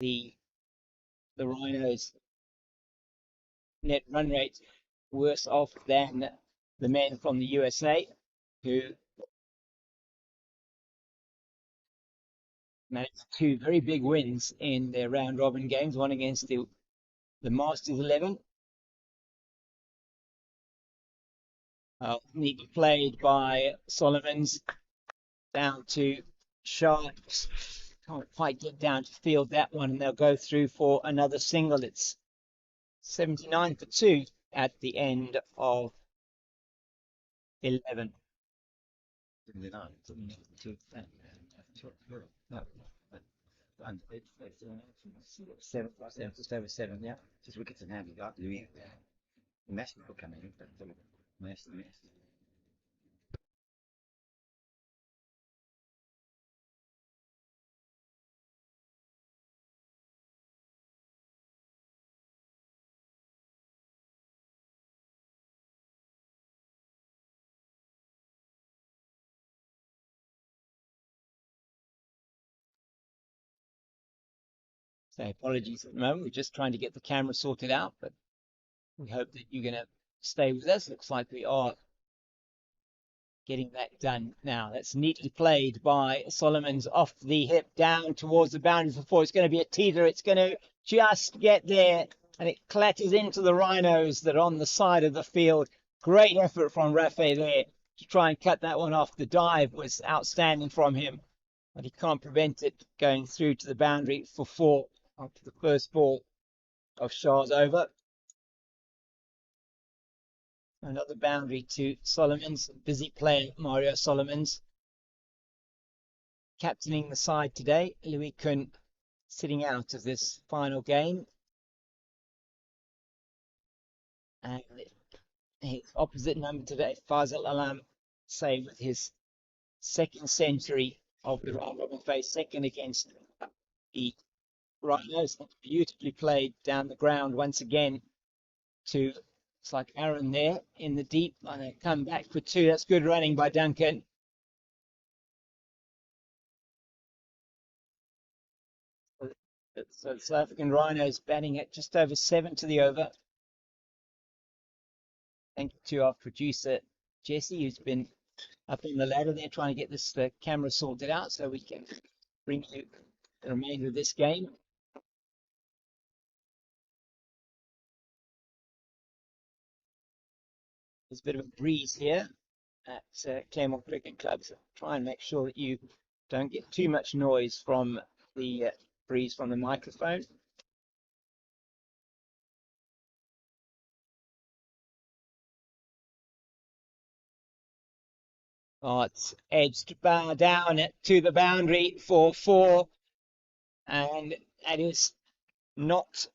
the Rhinos net run rate worse off than the men from the USA, who managed two very big wins in their round robin games, one against the Masters 11. Neatly played by Solomons down to Sharks. Can't quite get down to field that one, and they'll go through for another single. It's 79 for 2 at the end of 11. Seven, just over 7, yeah. Just wickets in hand, you got Louis. Messi will come in, but Messi. So apologies at the moment. We're just trying to get the camera sorted out, but we hope that you're going to stay with us. Looks like we are getting that done now. That's neatly played by Solomons off the hip down towards the boundary for 4. It's going to be a teeter. It's going to just get there, and it clatters into the Rhinos that are on the side of the field. Great effort from Rafe there to try and cut that one off. The dive was outstanding from him, but he can't prevent it going through to the boundary for 4 after the first ball of Shah's over. Another boundary to Solomons. Busy player, Mario Solomons. Captaining the side today. Louis Kuhn sitting out of this final game. And his opposite number today, Faisal Alam, say with his second century of the round robin phase, second against the Rhinos. Beautifully played down the ground once again to, it's like Aaron there in the deep, and they come back for 2. That's good running by Duncan. So the South African Rhinos batting at just over 7 to the over. Thank you to our producer Jesse, who's been up on the ladder there trying to get this camera sorted out so we can bring you the remainder of this game. There's a bit of a breeze here at Claremont Cricket Club, so try and make sure that you don't get too much noise from the breeze from the microphone. Oh, it's edged down to the boundary for 4, and that is not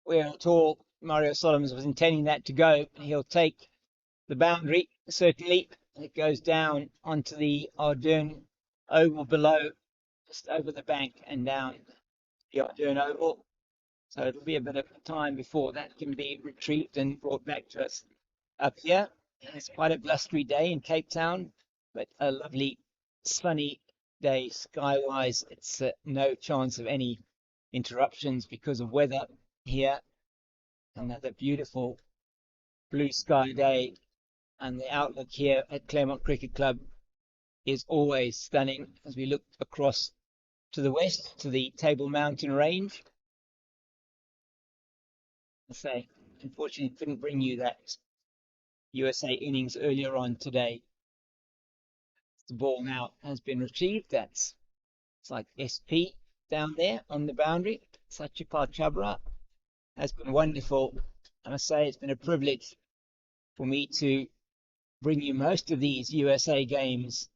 where at all Mario Solomons was intending that to go. He'll take the boundary, certainly. It goes down onto the Ardern Oval below, just over the bank and down the Ardern Oval. So it'll be a bit of time before that can be retrieved and brought back to us up here. It's quite a blustery day in Cape Town, but a lovely sunny day sky-wise. It's no chance of any interruptions because of weather here. Another beautiful blue sky day, and the outlook here at Claremont Cricket Club is always stunning as we look across to the west to the Table Mountain Range. I say, unfortunately, couldn't bring you that USA innings earlier on today. The ball now has been retrieved. It's like SP down there on the boundary. Sachipal Chabra has been wonderful. I must say it's been a privilege for me to bring you most of these USA games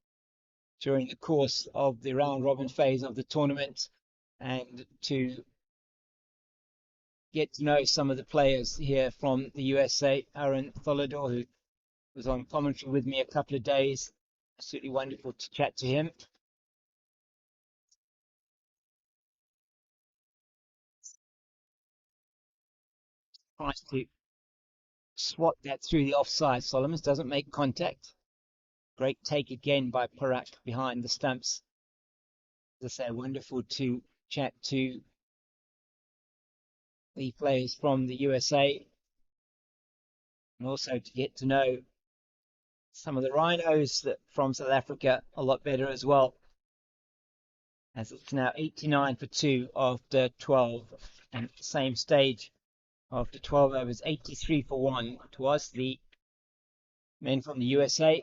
during the course of the round robin phase of the tournament, and to get to know some of the players here from the USA. Aaron Tholador, who was on commentary with me a couple of days, absolutely wonderful to chat to him. Tries to swat that through the offside. Solomons doesn't make contact. Great take again by Parak behind the stumps. As I say, wonderful to chat to the players from the USA, and also to get to know some of the Rhinos from South Africa a lot better as well. As it's now 89 for 2 after 12, and at the same stage after 12 overs, 83 for 1 was the men from the USA.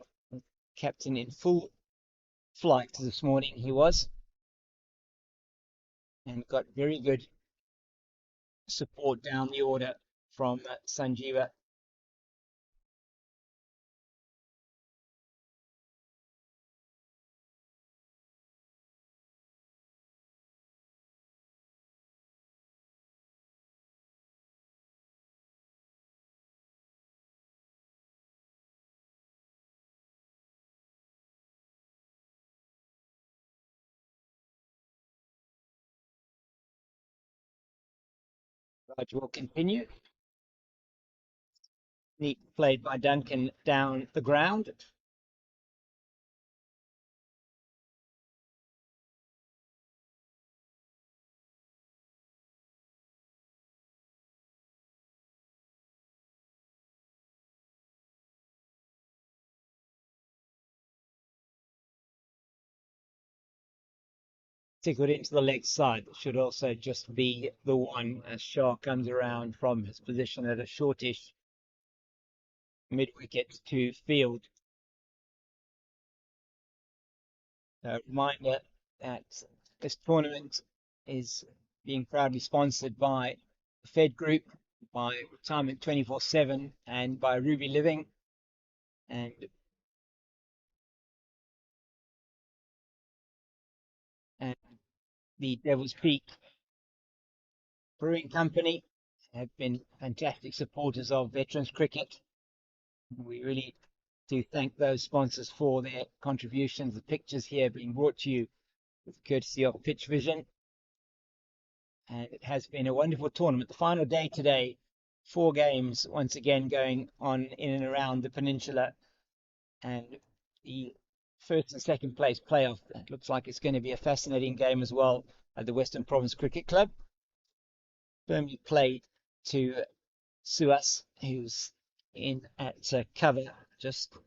Captain in full flight this morning he was, and got very good support down the order from Sanjeeva. Raj will continue. Neat played by Duncan down the ground. Tickled into the leg side. That should also just be the one as Shah comes around from his position at a shortish mid-wicket to field. A reminder that this tournament is being proudly sponsored by the Fed Group, by Retirement 24/7, and by Ruby Living. And the Devil's Peak Brewing Company have been fantastic supporters of veterans cricket. We really do thank those sponsors for their contributions. The pictures here being brought to you with courtesy of Pitch Vision. And it has been a wonderful tournament. The final day today, 4 games once again going on in and around the peninsula. And the first and second place playoff, it looks like it's going to be a fascinating game as well at the Western Province Cricket Club. Firmly played to Suas, who's in at cover, just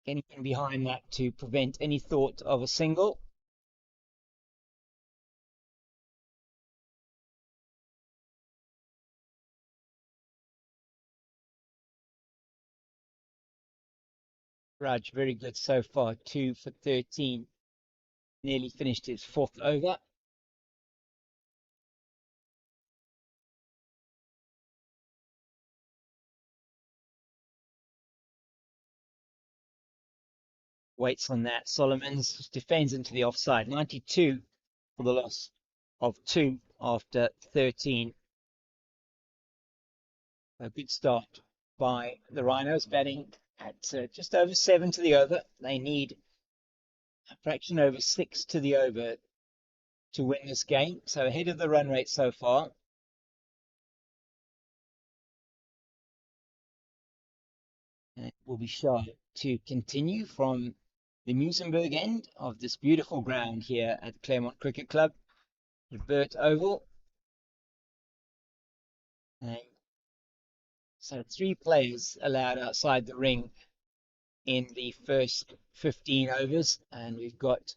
getting behind that to prevent any thought of a single. Raj, very good so far, 2 for 13. Nearly finished his 4th over. Waits on that. Solomons defends into the offside. 92 for the loss of 2 after 13. A good start by the Rhinos, batting at just over 7 to the over. They need a fraction over 6 to the over to win this game. So ahead of the run rate so far. And it will be sure to continue from the Musenberg end of this beautiful ground here at Claremont Cricket Club, the Burt Oval. And so 3 players allowed outside the ring in the first 15 overs, and we've got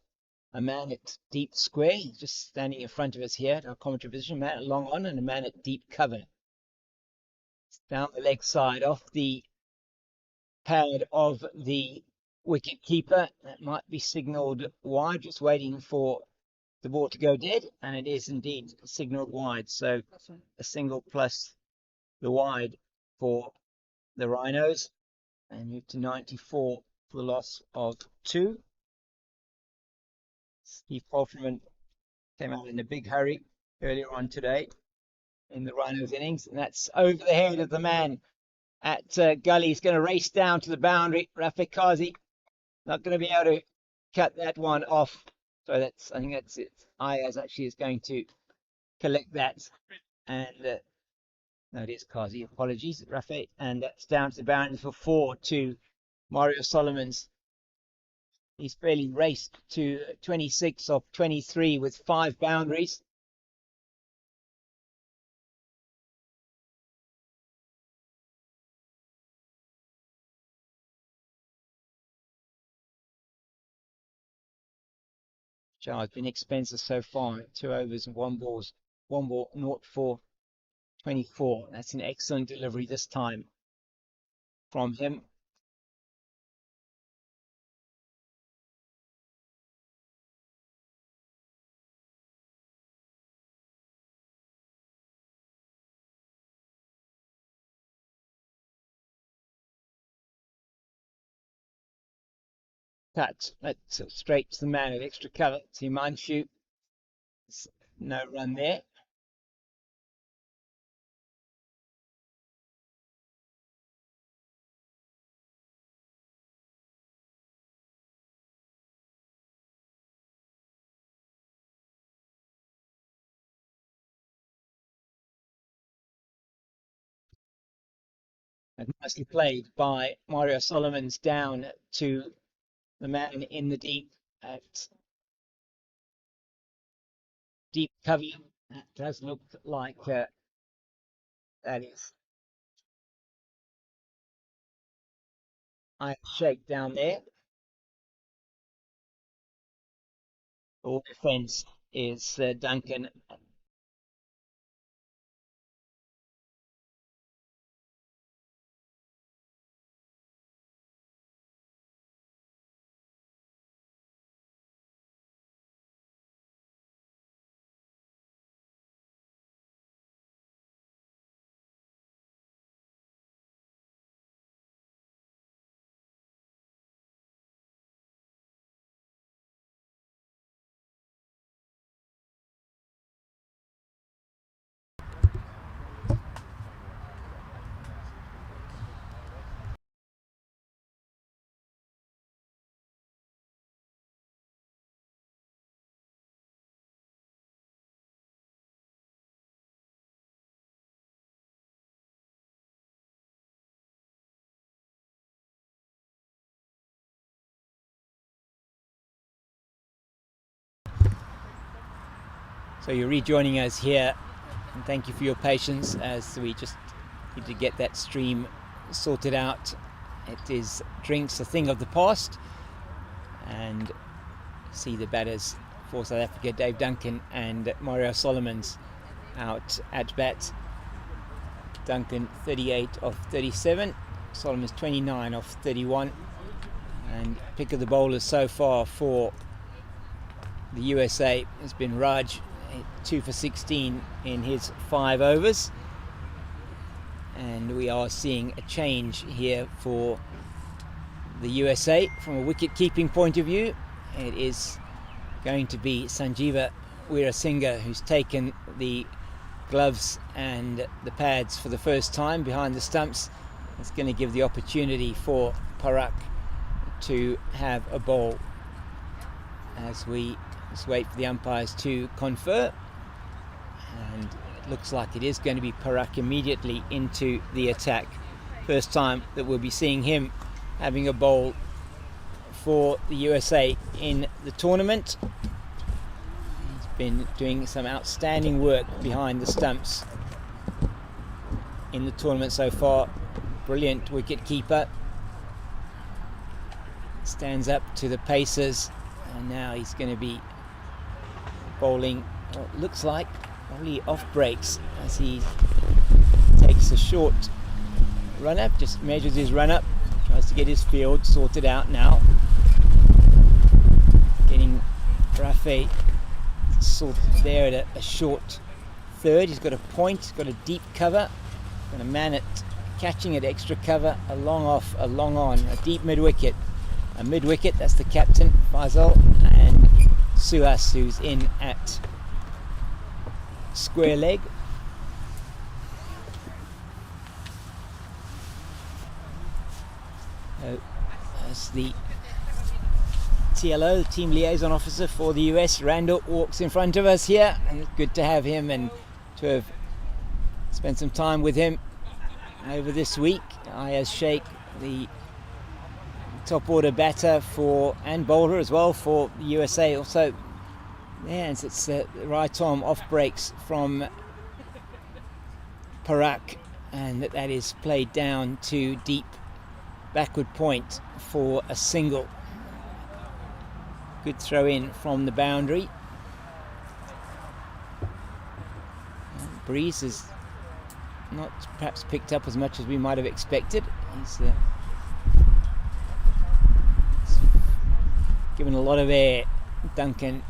a man at deep square just standing in front of us here at our commentary position, a man at long on and a man at deep cover. It's down the leg side off the pad of the wicket keeper. That might be signalled wide, just waiting for the ball to go dead, and it is indeed signalled wide. So a single plus the wide for the Rhinos, and move to 94 for the loss of 2. Steve Palfreman came out in a big hurry earlier on today in the Rhinos innings, and that's over the head of the man at Gully. He's going to race down to the boundary. Rafiq Kazi not going to be able to cut that one off. So I think that's it. Ayaz actually is going to collect that, and no, it is Kazi. Apologies, Rafiq, and that's down to the boundary for 4 to Mario Solomons. He's barely raced to 26 of 23 with 5 boundaries. Char's been expensive so far. 2 overs and 1 ball, 0 for 24. That's an excellent delivery this time from him. Cut. That's straight to the man with extra cover. See, mind shoot. No run there. And nicely played by Mario Solomons down to the man in the deep at deep cover. That does look like that is iron shake down there. All defence is Duncan. So you're rejoining us here, and thank you for your patience as we just need to get that stream sorted out. It is drinks a thing of the past, and see the batters for South Africa, Dave Duncan and Mario Solomons out at bat. Duncan 38 off 37, Solomons 29 off 31, and pick of the bowlers so far for the USA has been Raj, 2 for 16 in his 5 overs, and we are seeing a change here for the USA from a wicket keeping point of view. It is going to be Sanjeeva Weerasinghe who's taken the gloves and the pads for the first time behind the stumps. It's going to give the opportunity for Parak to have a bowl as we just wait for the umpires to confer, and it looks like it is going to be Parak immediately into the attack. First time that we'll be seeing him having a bowl for the USA in the tournament. He's been doing some outstanding work behind the stumps in the tournament so far. Brilliant wicket keeper, stands up to the pacers, and now he's going to be bowling what looks like probably off breaks as he takes a short run up, just measures his run up, tries to get his field sorted out now. Getting Rafe sorted there at a short third. He's got a point, he's got a deep cover, going to man it, catching it extra cover, a long off, a long on, a deep mid-wicket. A mid-wicket, that's the captain, Faisal, and Suhas, who's in at square leg. As the TLO, Team Liaison Officer for the US, Randall, walks in front of us here, and it's good to have him and to have spent some time with him over this week. Ayaz Sheikh, the top order batter for and bowler as well for the USA. Also, yes, it's the right arm off breaks from Parak, and that is played down to deep backward point for a single. Good throw in from the boundary. Breeze has not perhaps picked up as much as we might have expected. He's given a lot of air. Duncan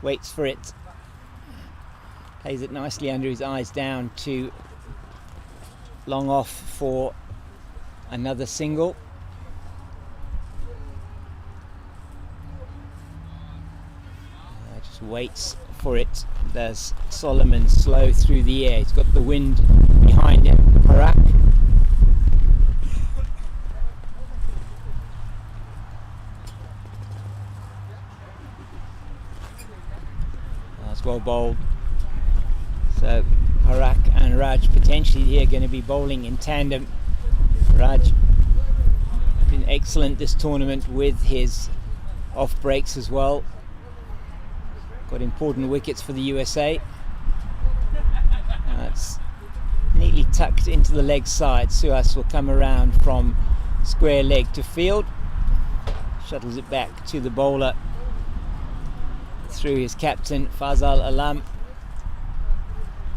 waits for it. Plays it nicely under his eyes down to long off for another single. Just waits for it. There's Solomon slow through the air. He's got the wind behind him. Harak. That's well bowled. So Harak and Raj potentially here going to be bowling in tandem. Raj been excellent this tournament with his off breaks as well. Got important wickets for the USA. It's neatly tucked into the leg side. Suhas will come around from square leg to field. Shuttles it back to the bowler through his captain Fazal Alam.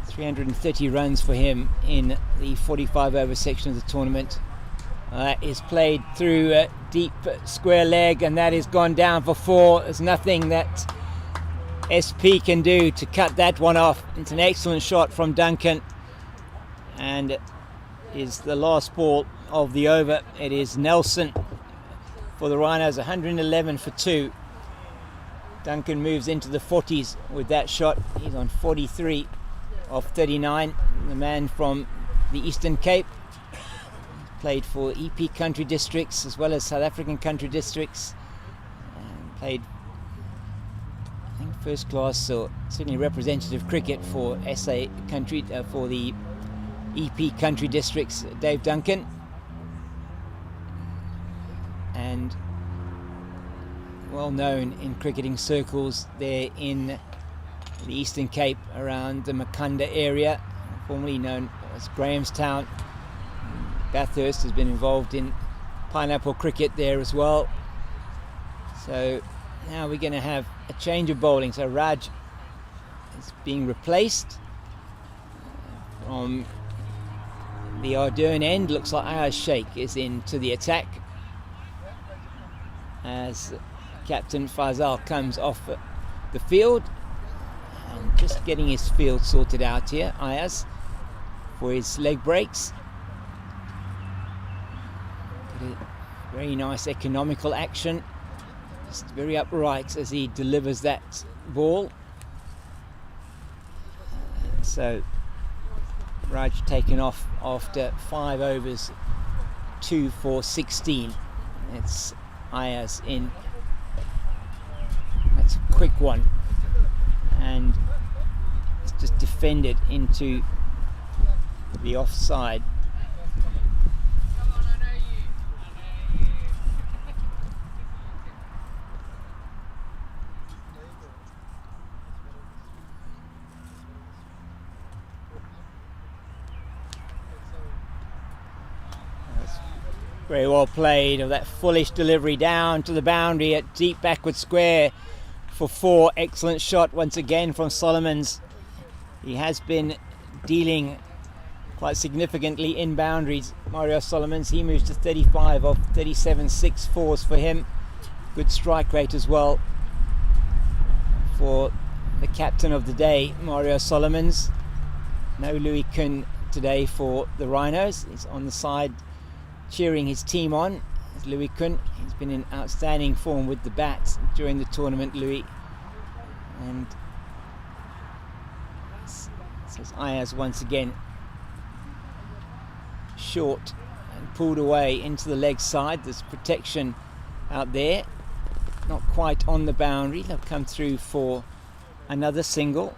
330 runs for him in the 45 over section of the tournament. That is played through deep square leg, and that is gone down for 4. There's nothing that SP can do to cut that one off. It's an excellent shot from Duncan, and is the last ball of the over. It is Nelson for the Rhinos, 111 for 2. Duncan moves into the 40s with that shot. He's on 43 of 39. The man from the Eastern Cape. Played for EP country districts as well as South African country districts. And played, I think, first class or certainly representative cricket for SA country, for the EP country districts, Dave Duncan. And well known in cricketing circles there in the Eastern Cape around the Makunda area, formerly known as Grahamstown. Bathurst has been involved in pineapple cricket there as well. So now we're going to have a change of bowling. So Raj is being replaced from the Ardern end. Looks like Ayaz Sheikh is into the attack as Captain Fazal comes off the field. And just getting his field sorted out here, Ayaz, for his leg breaks. Very nice economical action. Just very upright as he delivers that ball. So Raj taken off after 5 overs, 2 for 16. It's Ayaz in. That's a quick one. And it's just defended into the offside. Very well played, of that foolish delivery down to the boundary at deep backward square for 4. Excellent shot once again from Solomons. He has been dealing quite significantly in boundaries, Mario Solomons. He moves to 35 of 37 6-4s for him. Good strike rate as well for the captain of the day, Mario Solomons. No Louis Kuhn today for the Rhinos. He's on the side cheering his team on. Louis Kuhn, he's been in outstanding form with the bat during the tournament, Louis. And says Ayaz once again short and pulled away into the leg side. There's protection out there, not quite on the boundary. They'll come through for another single.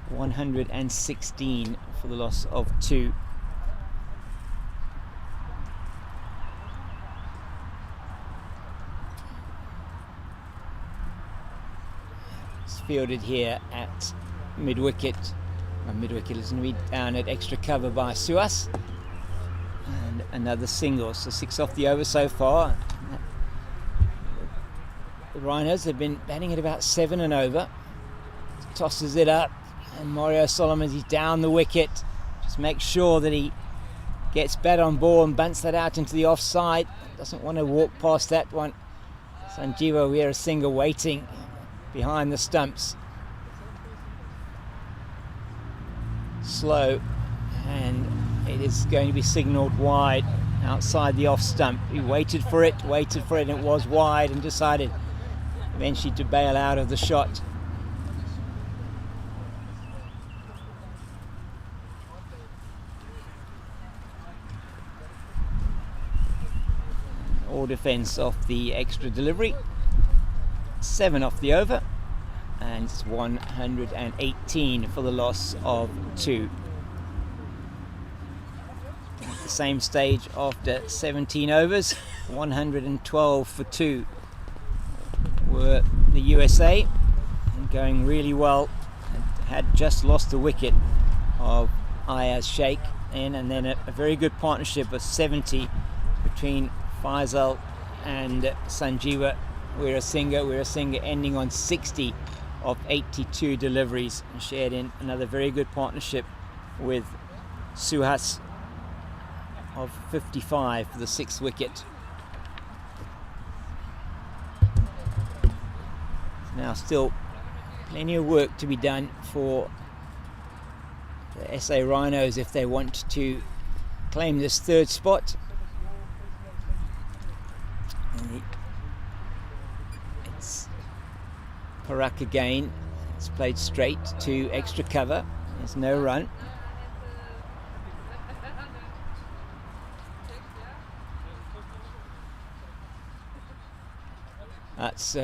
116 for the loss of 2. It's fielded here at mid-wicket. Mid-wicket is going to be down at extra cover by Suhas. And another single. So 6 off the over so far. The Rhinos have been batting at about 7 and over. Tosses it up, and Mario Solomons, he's down the wicket. Just make sure that he gets bat on ball and bunts that out into the offside. Doesn't want to walk past that one. Sanjeev Weerasinghe waiting behind the stumps. Slow, and it is going to be signalled wide outside the off stump. He waited for it, and it was wide, and decided eventually to bail out of the shot. All defence off the extra delivery. 7 off the over, and it's 118 for the loss of 2. At the same stage after 17 overs, 112 for 2 were the USA, and going really well. Had just lost the wicket of Ayaz Sheikh in, and then a very good partnership of 70 between Faisal and Sanjeev Weerasinghe ending on 60 of 82 deliveries, and shared in another very good partnership with Suhas of 55 for the 6th wicket. Now still plenty of work to be done for the SA Rhinos if they want to claim this 3rd spot. It's Parak again. It's played straight to extra cover. There's no run. That's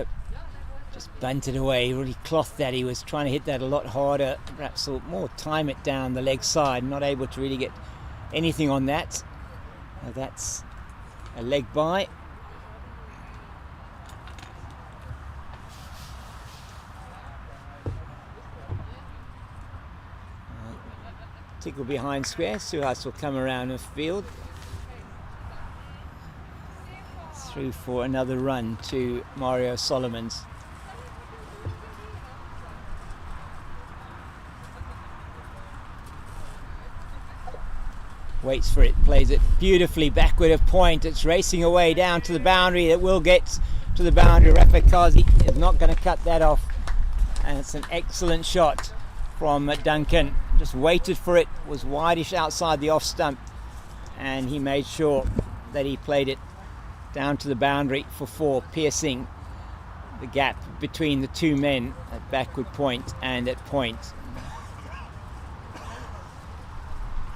just bunted away. He really clothed that. He was trying to hit that a lot harder, perhaps more time it down the leg side. Not able to really get anything on that. That's a leg bye. Tickle behind square. Suhas will come around the field. Through for another run to Mario Solomons. Waits for it, plays it beautifully backward of point. It's racing away down to the boundary. It will get to the boundary. Rafa Kazi is not going to cut that off. And it's an excellent shot from Duncan. Just waited for it, was wideish outside the off stump, and he made sure that he played it down to the boundary for 4, piercing the gap between the two men at backward point and at point.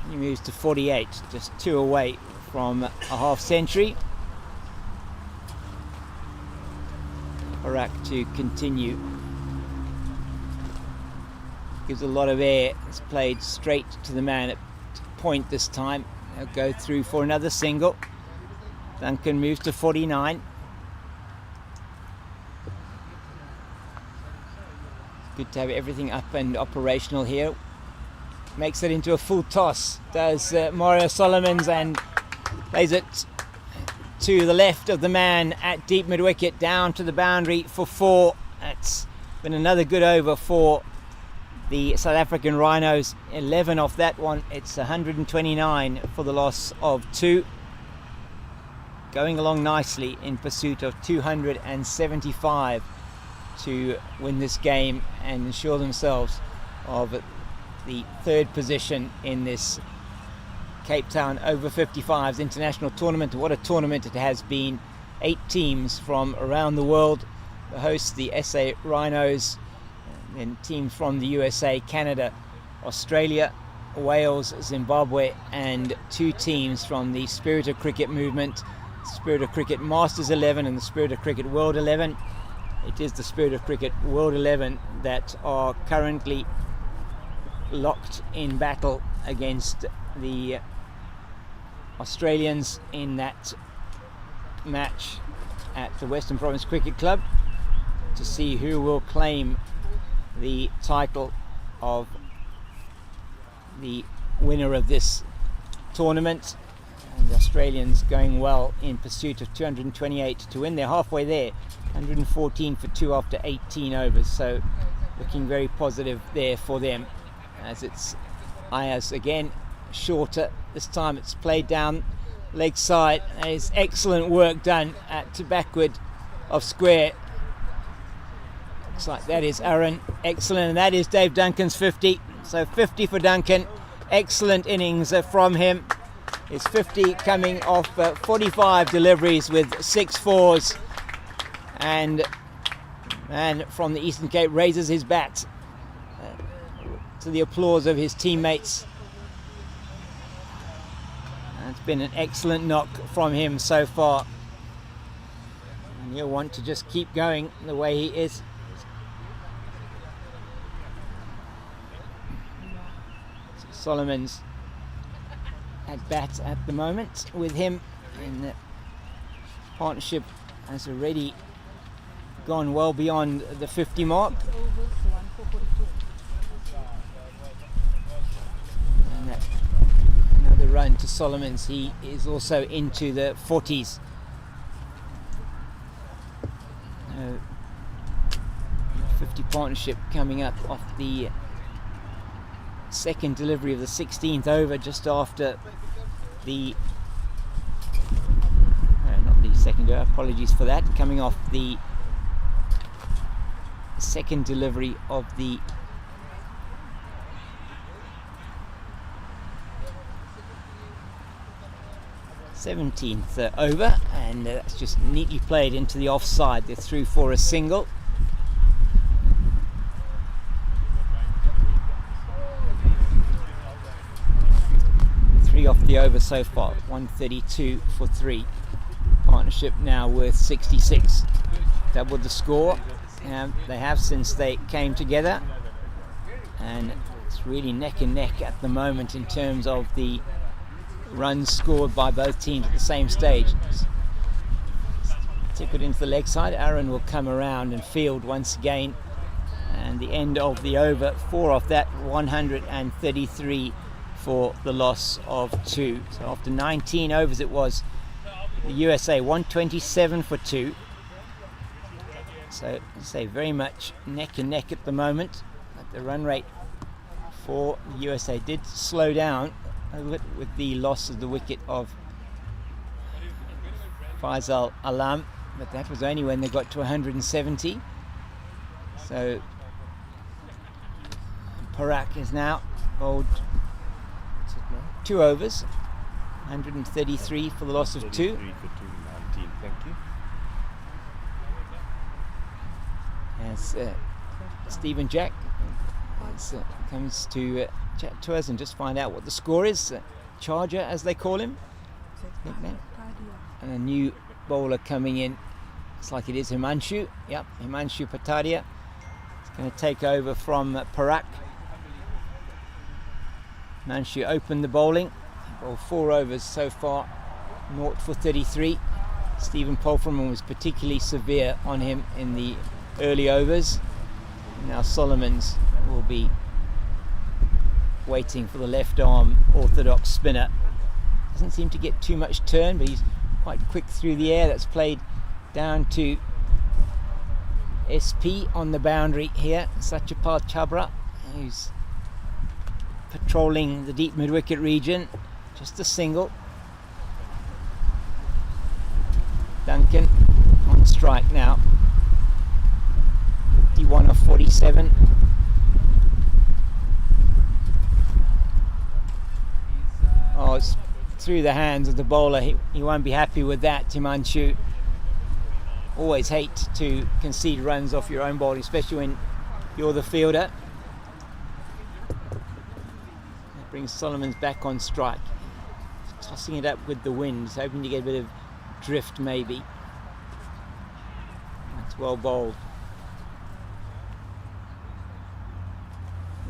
He moves to 48, just 2 away from a half century. Parak to continue. Gives a lot of air. It's played straight to the man at point this time. They'll go through for another single. Duncan moves to 49. Good to have everything up and operational here. Makes it into a full toss, does Mario Solomons, and plays it to the left of the man at deep mid-wicket, down to the boundary for 4. That's been another good over for the South African Rhinos. 11 off that one. It's 129 for the loss of 2. Going along nicely in pursuit of 275 to win this game and ensure themselves of the 3rd position in this Cape Town Over-55s international tournament. What a tournament it has been. 8 teams from around the world. The hosts, the SA Rhinos, and teams from the USA, Canada, Australia, Wales, Zimbabwe, and 2 teams from the Spirit of Cricket movement, Spirit of Cricket Masters 11 and the Spirit of Cricket World 11. It is the Spirit of Cricket World 11 that are currently locked in battle against the Australians in that match at the Western Province Cricket Club to see who will claim the title of the winner of this tournament. And the Australians going well in pursuit of 228 to win. They're halfway there, 114 for 2 after 18 overs. So looking very positive there for them. As it's Ayers again, shorter. This time it's played down leg side. It's excellent work done to backward of square. Looks like that is Aaron. Excellent. And that is Dave Duncan's 50. So 50 for Duncan. Excellent innings from him. His 50 coming off 45 deliveries with 6 fours. And man from the Eastern Cape raises his bat to the applause of his teammates. And it's been an excellent knock from him so far. And you'll want to just keep going the way he is. Solomon's at bat at the moment with him, and the partnership has already gone well beyond the 50 mark. And another run to Solomon's. He is also into the 40s. 50 partnership coming up off the second delivery of the 16th over, just after the not the second over, apologies for that, coming off the second delivery of the th over, and that's just neatly played into the offside. They're through for a single. Off the over so far, 132 for 3. Partnership now worth 66. Doubled the score. They have since they came together, and it's really neck and neck at the moment in terms of the runs scored by both teams at the same stage. Tip it into the leg side. Aaron will come around and field once again, and the end of the over, 4 off that, 133 for the loss of 2. So after 19 overs, it was the USA 127 for 2. So I say very much neck and neck at the moment. But the run rate for the USA did slow down a bit with the loss of the wicket of Faisal Alam, but that was only when they got to 170. So Parak is now bowled 2 overs, 133 for the loss of 2. 33 for 219, thank you. As Stephen Jack comes to chat to us and just find out what the score is. Charger, as they call him, nickname. And a new bowler coming in. Looks like it is Himanshu. Yep, Himanshu Patadia. It's going to take over from Parak. Himanshu opened the bowling. Bowled 4 overs so far, 0 for 33. Stephen Polfram was particularly severe on him in the early overs. Now Solomons will be waiting for the left arm orthodox spinner. Doesn't seem to get too much turn, but he's quite quick through the air. That's played down to SP on the boundary here, Satyapal Chabra, who's patrolling the deep mid-wicket region. Just a single. Duncan on strike now. 51 of 47. Oh, it's through the hands of the bowler. He won't be happy with that, Himanshu. Always hate to concede runs off your own bowling, especially when you're the fielder. That brings Solomons back on strike. Tossing it up with the wind, hoping to get a bit of drift maybe. That's well bowled.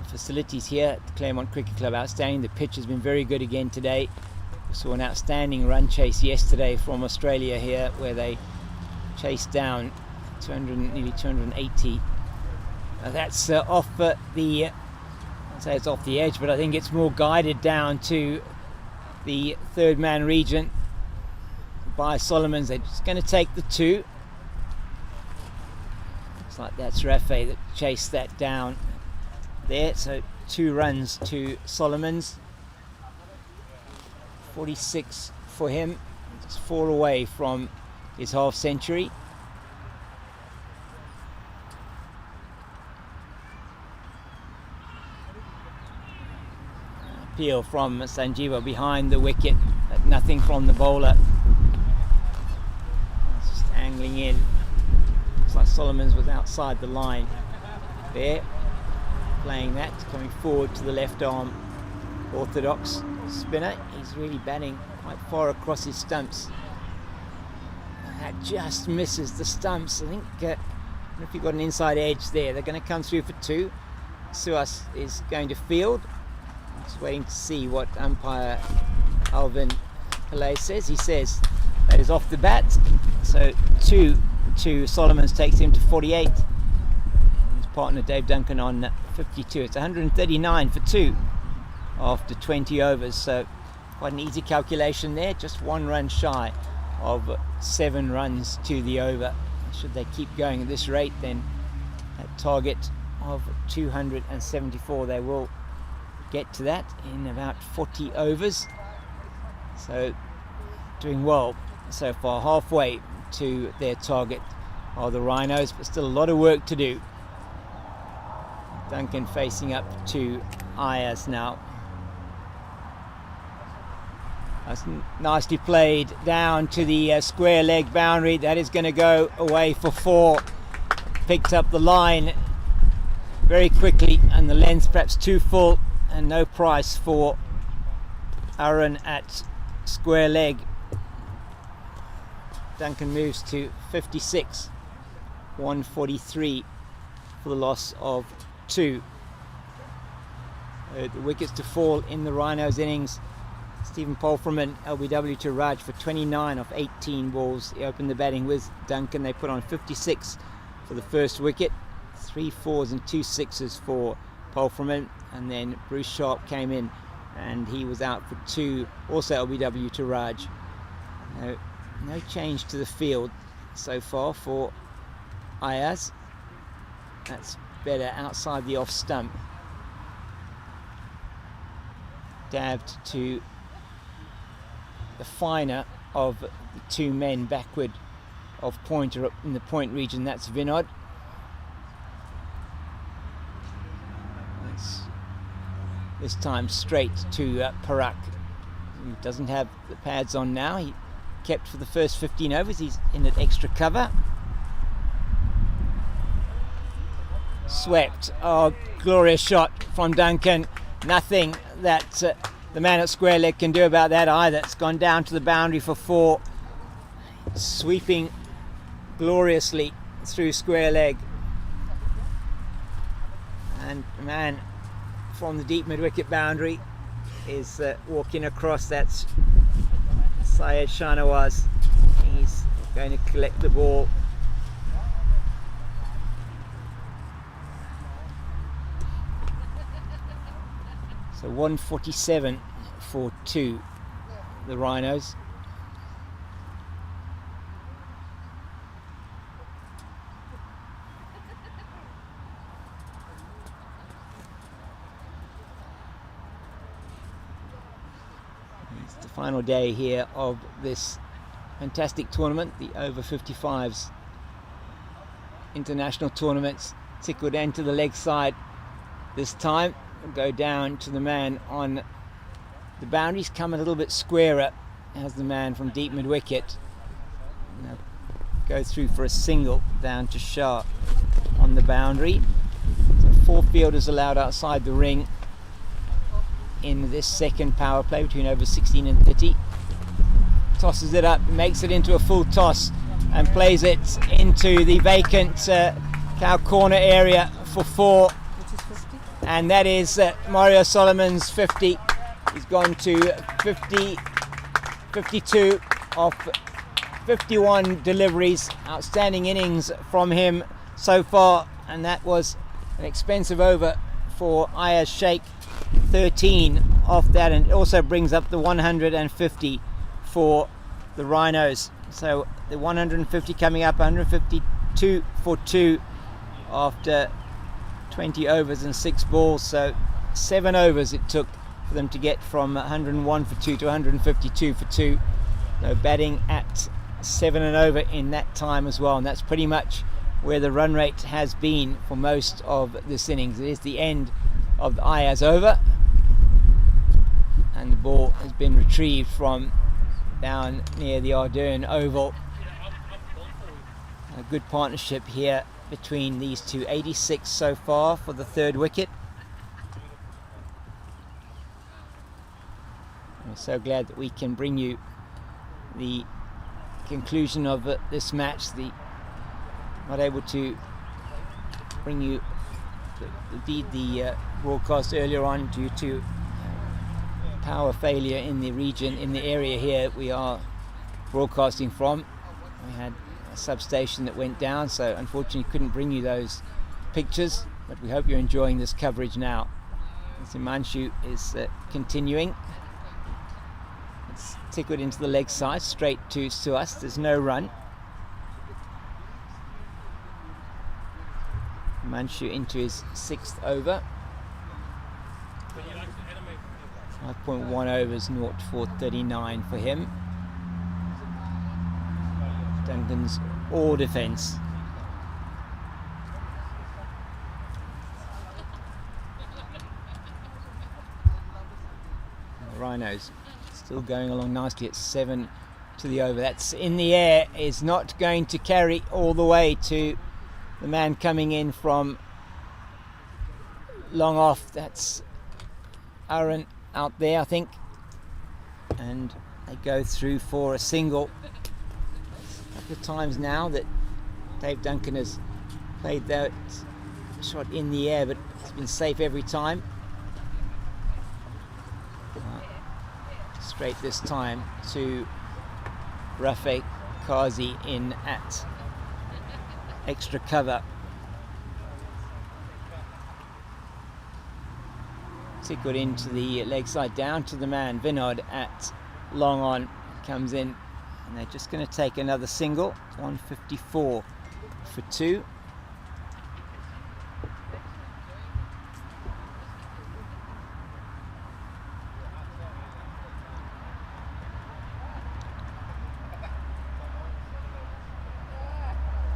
The facilities here at the Claremont Cricket Club outstanding. The pitch has been very good again today. We saw an outstanding run chase yesterday from Australia here, where they chased down 200, nearly 280. That's off the, I'd say it's off the edge, but I think it's more guided down to the third man region by Solomons. They're just going to take the 2. Looks like that's Rafe that chased that down there. So 2 runs to Solomons. 46 for him. Just 4 away from his half century. Appeal from Sanjeeva behind the wicket, but nothing from the bowler. Just angling in. Looks like Solomons was outside the line there, playing that, coming forward to the left arm orthodox spinner. He's really batting quite far across his stumps. That just misses the stumps. I think if you've got an inside edge there, they're going to come through for 2. Suhas is going to field. Just waiting to see what umpire Alvin Pillay says. He says that is off the bat. So 2 to Solomons takes him to 48. His partner Dave Duncan on 52. It's 139 for 2 after 20 overs. So quite an easy calculation there. Just 1 run shy of 7 runs to the over. Should they keep going at this rate, then that target of 274, they will get to that in about 40 overs. So doing well so far, halfway to their target are the Rhinos, but still a lot of work to do. Duncan facing up to Ayaz now. That's nicely played down to the square leg boundary. That is going to go away for 4. Picked up the line very quickly, and the length perhaps too full, and no price for Aaron at square leg. Duncan moves to 56, 143 for the loss of 2. The wickets to fall in the Rhinos innings. Stephen Polframan, LBW to Raj for 29 off 18 balls. He opened the batting with Duncan. They put on 56 for the first wicket. 3 4s and 2 6s for Polframan. And then Bruce Sharp came in and he was out for 2. Also LBW to Raj. No change to the field so far for Ayaz. That's better outside the off stump. Dabbed to the finer of the 2 men backward of pointer up in the point region. That's Vinod. That's this time straight to Parak. He doesn't have the pads on now. He kept for the first 15 overs. He's in at extra cover. Swept. Oh, glorious shot from Duncan. Nothing that the man at square leg can do about that either. It's gone down to the boundary for 4. Sweeping gloriously through square leg. And the man from the deep mid-wicket boundary is walking across. That's Syed Shahnawaz. He's going to collect the ball. So 147 for 2, the Rhinos. It's the final day here of this fantastic tournament, the Over-55s international tournaments. Tickled end to the leg side this time. Go down to the man on the boundaries, come a little bit squarer as the man from deep mid-wicket. Now go through for a single down to Shah on the boundary. So 4 fielders allowed outside the ring in this second power play between over 16 and 30. Tosses it up, makes it into a full toss and plays it into the vacant cow corner area for 4. And that is Mario Solomon's 50. He's gone to 50, 52 off 51 deliveries. Outstanding innings from him so far, and that was an expensive over for Ayaz Sheikh. 13 off that, and it also brings up the 150 for the Rhinos. So the 150 coming up, 152 for 2 after 20 overs and 6 balls. So 7 overs it took for them to get from 101 for 2 to 152 for 2. So batting at 7 and over in that time as well, and that's pretty much where the run rate has been for most of this innings. It is the end of the Ayers over, and the ball has been retrieved from down near the Ardern Oval. A good partnership here between these two. 86 so far for the 3rd wicket. I'm so glad that we can bring you the conclusion of this match. Not able to bring you the broadcast earlier on due to power failure in the region, in the area here we are broadcasting from. We had a substation that went down, so unfortunately couldn't bring you those pictures, but we hope you're enjoying this coverage now. Himanshu is continuing. It's tickled into the leg side, straight to us. There's no run. Himanshu into his 6th over. 5.1 overs, 0 for 39 for him. Duncan's all defence. The Rhinos still going along nicely at 7 to the over. That's in the air, is not going to carry all the way to the man coming in from long off. That's Aaron out there, I think, and they go through for a single. A couple of times now that Dave Duncan has played that shot in the air, but it's been safe every time. Straight this time to Rafe Kazi in at extra cover. Tickled into the leg side, down to the man Vinod at long on, comes in, and they're just going to take another single. 154 for 2.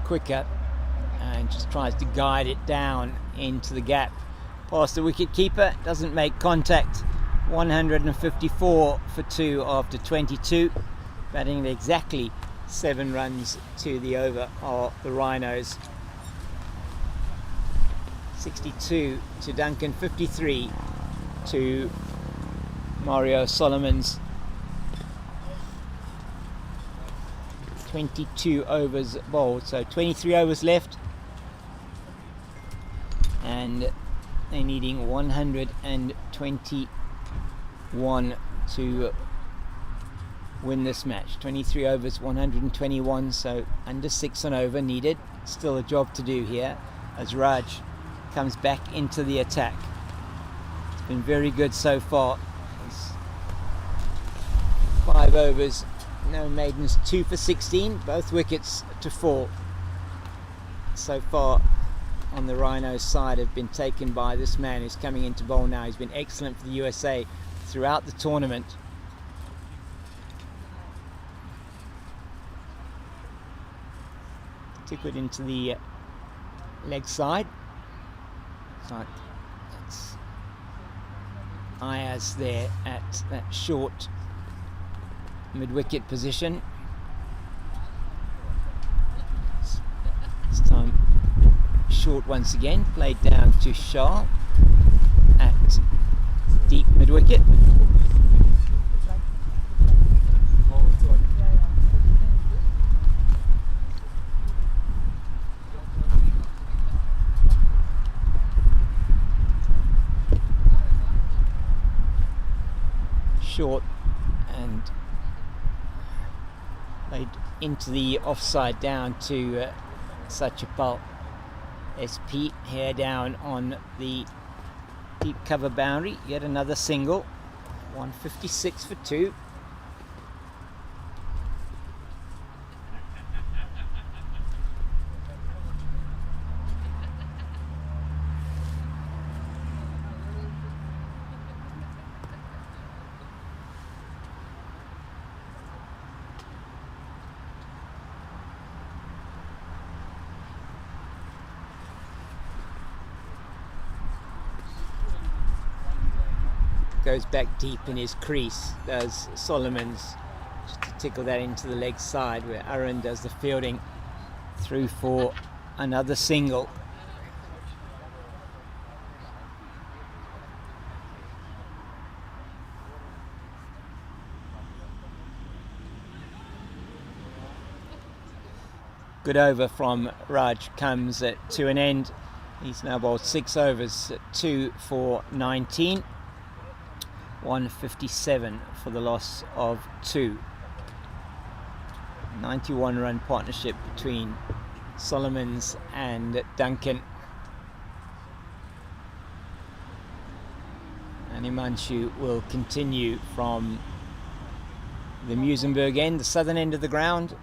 Quicker, and just tries to guide it down into the gap past the wicket keeper. Doesn't make contact. 154 for 2 after 22. Batting at exactly 7 runs to the over are the Rhinos. 62 to Duncan, 53 to Mario Solomon's. 22 overs bowled, so 23 overs left, and they're needing 121 to win this match. 23 overs, 121, so under 6 and over needed. Still a job to do here as Raj comes back into the attack. It's been very good so far. It's 5 overs, no maidens, 2 for 16, both wickets to fall so far on the Rhinos side have been taken by this man who's coming into bowl now. He's been excellent for the USA throughout the tournament. Tickled into the leg side. So it's Ayers there at that short mid-wicket position. This time short once again, played down to Shah at deep mid-wicket. Short and played into the offside down to Sachapal. SP here down on the deep cover boundary. Yet another single. 156 for 2. Goes back deep in his crease, does Solomons, just to tickle that into the leg side, where Aaron does the fielding through for another single. Good over from Raj comes to an end. He's now bowled 6 overs at 2 for 19. 157 for the loss of 2. 91 run partnership between Solomons and Duncan. And Himanshu will continue from the Musenberg end, the southern end of the ground.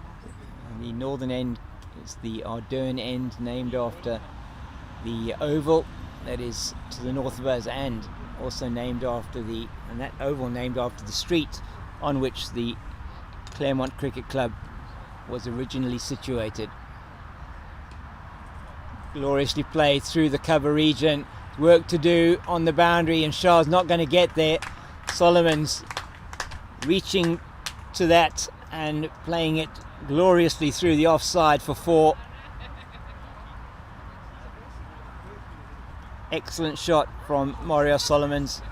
And the northern end is the Ardern end, named after the oval that is to the north of us, and also named after that oval named after the street on which the Claremont Cricket Club was originally situated. Gloriously played through the cover region. Work to do on the boundary, and Shah's not going to get there. Solomons reaching to that and playing it gloriously through the offside for 4. Excellent shot from Mario Solomons.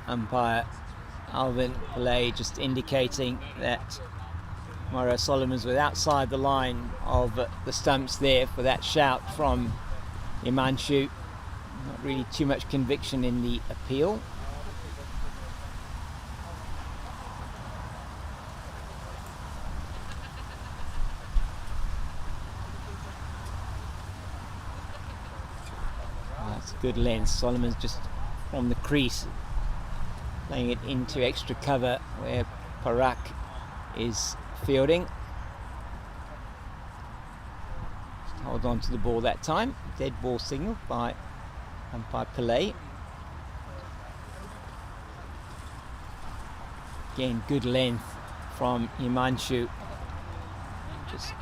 Umpire Alvin Pillay just indicating that Mario Solomons was outside the line of the stumps there for that shout from Himanshu. Not really too much conviction in the appeal. That's good length. Solomons just from the crease, playing it into extra cover where Parak is fielding. Just hold on to the ball that time. Dead ball signal by umpire Pillay. Again, good length from Himanshu. Just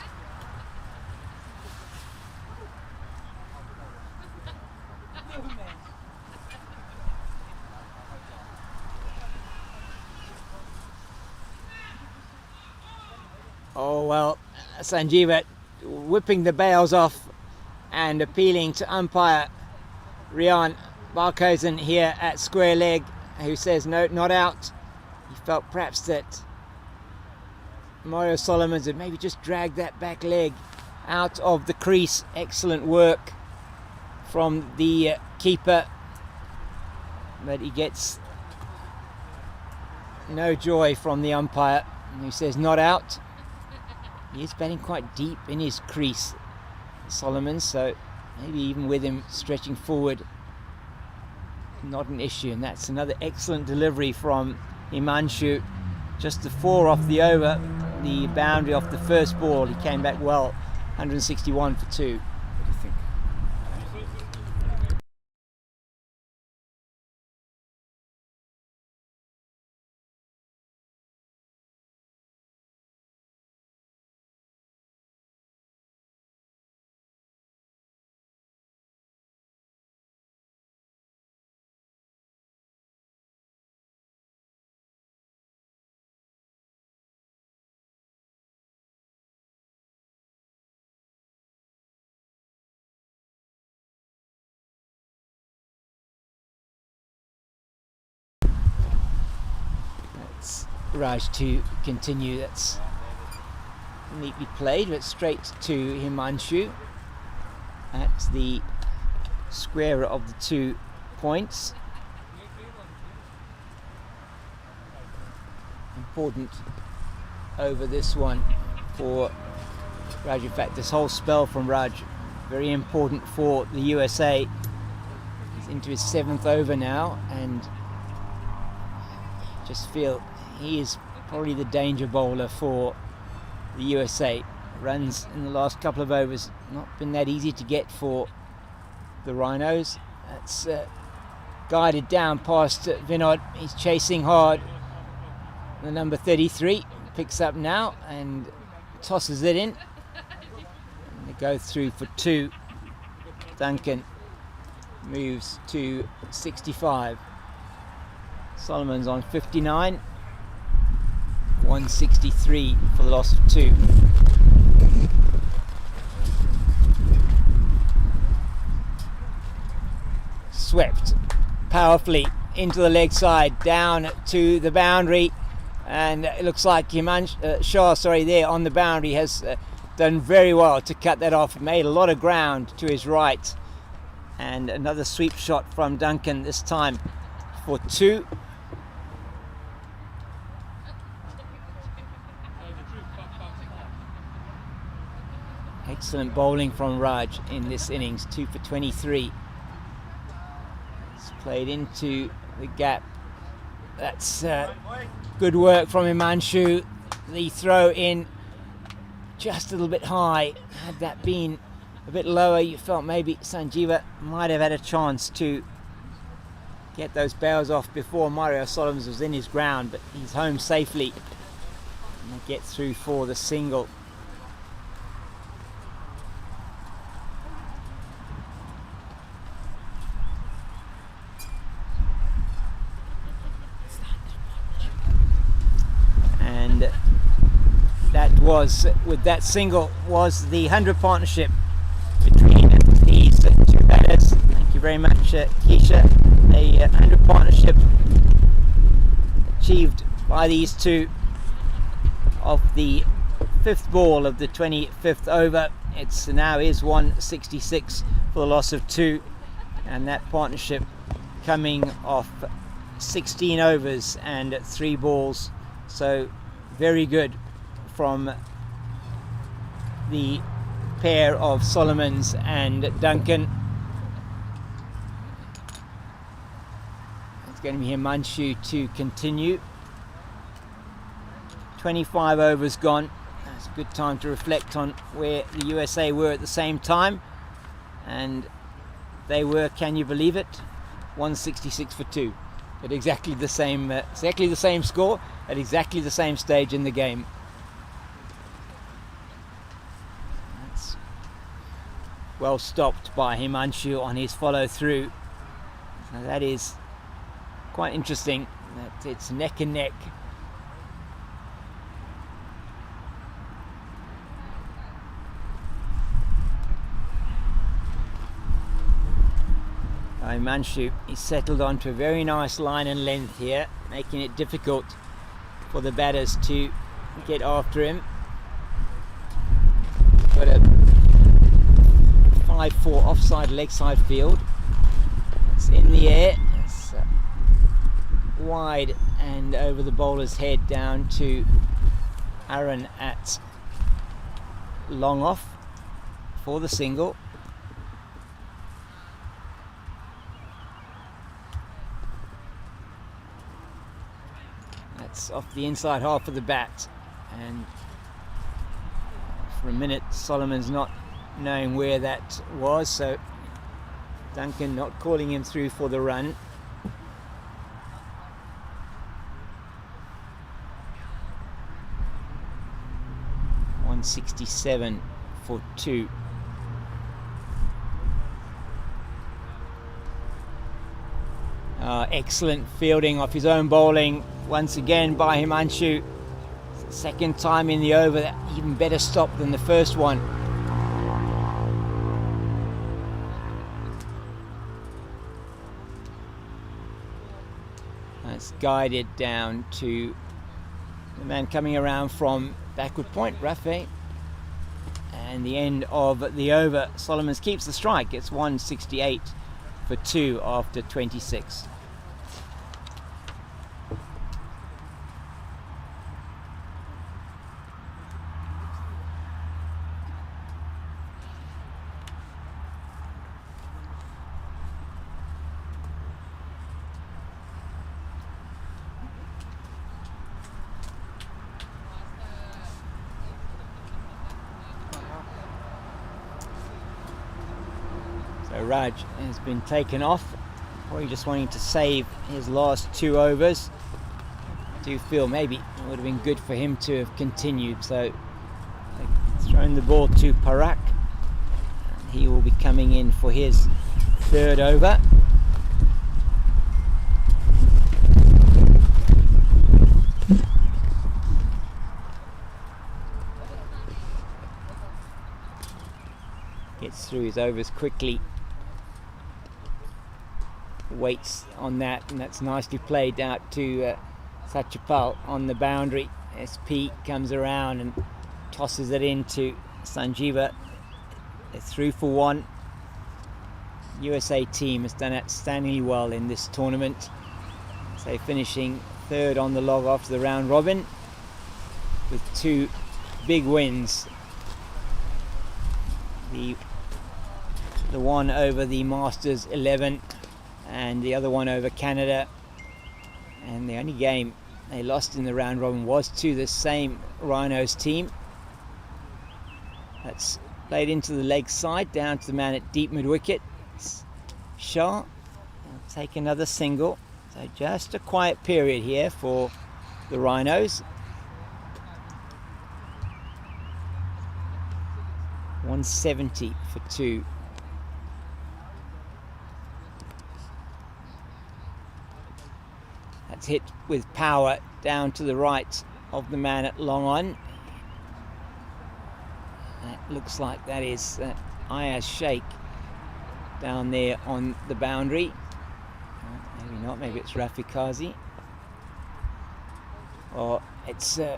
oh well, Sanjeeva whipping the bails off and appealing to umpire Rian Barkosen here at square leg, who says no, not out. He felt perhaps that Mario Solomons had maybe just dragged that back leg out of the crease. Excellent work from the keeper, but he gets no joy from the umpire, who says not out. He is batting quite deep in his crease, Solomons, so maybe even with him stretching forward, not an issue. And that's another excellent delivery from Himanshu. Just the 4 off the over, the boundary off the first ball. He came back well, 161 for 2. What do you think? Raj to continue. That's neatly played, but straight to Himanshu at the square of the 2 points. Important over this one for Raj. In fact, this whole spell from Raj, very important for the USA. He's into his 7th over now, and just feel he is probably the danger bowler for the USA. Runs in the last couple of overs not been that easy to get for the Rhinos. That's guided down past Vinod. He's chasing hard. The number 33 picks up now and tosses it in. And they go through for 2. Duncan moves to 65. Solomon's on 59. 163 for the loss of 2. Swept powerfully into the leg side, down to the boundary, and it looks like Shah there on the boundary has done very well to cut that off. Made a lot of ground to his right, and another sweep shot from Duncan, this time for 2. Excellent bowling from Raj in this innings, 2 for 23. It's played into the gap. That's good work from Himanshu. The throw in just a little bit high. Had that been a bit lower, you felt maybe Sanjeeva might have had a chance to get those bails off before Mario Solomons was in his ground, but he's home safely. And they get through for the single. That was, with that single, was the 100 partnership between these 2 batters. Thank you very much, Keisha. A 100 partnership achieved by these 2 of the 5th ball of the 25th over. It's now is 166 for the loss of 2, and that partnership coming off 16 overs and 3 balls. So very good from the pair of Solomons and Duncan. It's going to be Himanshu to continue. 25 overs gone. That's a good time to reflect on where the USA were at the same time, and they were, can you believe it, 166 for 2 at exactly the same score at exactly the same stage in the game. Well stopped by Himanshu on his follow through. So that is quite interesting that it's neck and neck. Himanshu, he's settled onto a very nice line and length here, making it difficult for the batters to get after him. Got a 5-4 offside leg side field. It's in the air, it's wide and over the bowler's head down to Aaron at long off for the single. That's off the inside half of the bat, and for a minute Solomon's not knowing where that was, so Duncan not calling him through for the run. .167 for 2. Excellent fielding off his own bowling once again by Himanshu. It's the second time in the over, that even better stop than the first one. It's guided down to The man coming around from backward point, Rafe. And the end of the over. Solomons keeps the strike. It's 168 for 2 after 26. So Raj has been taken off, probably just wanting to save his last 2 overs. I do feel maybe it would have been good for him to have continued. So they've thrown the ball to Parak. And he will be coming in for his 3rd over. Gets through his overs quickly. Waits on that, and that's nicely played out to Satchapal on the boundary. SP comes around and tosses it into Sanjeeva. They're through for 1. USA team has done outstandingly well in this tournament. So finishing 3rd on the log after the round robin with 2 big wins. The one over the Masters 11 and the other one over Canada, and the only game they lost in the round robin was to the same Rhinos team. That's played into the leg side, down to the man at deep mid wicket. Shah will take another single. So just a quiet period here for the Rhinos. 170 for 2. That's hit with power down to the right of the man at long on. That looks like that is Ayaz Sheikh down there on the boundary. Maybe not, maybe it's Rafi Kazi. Or it's, I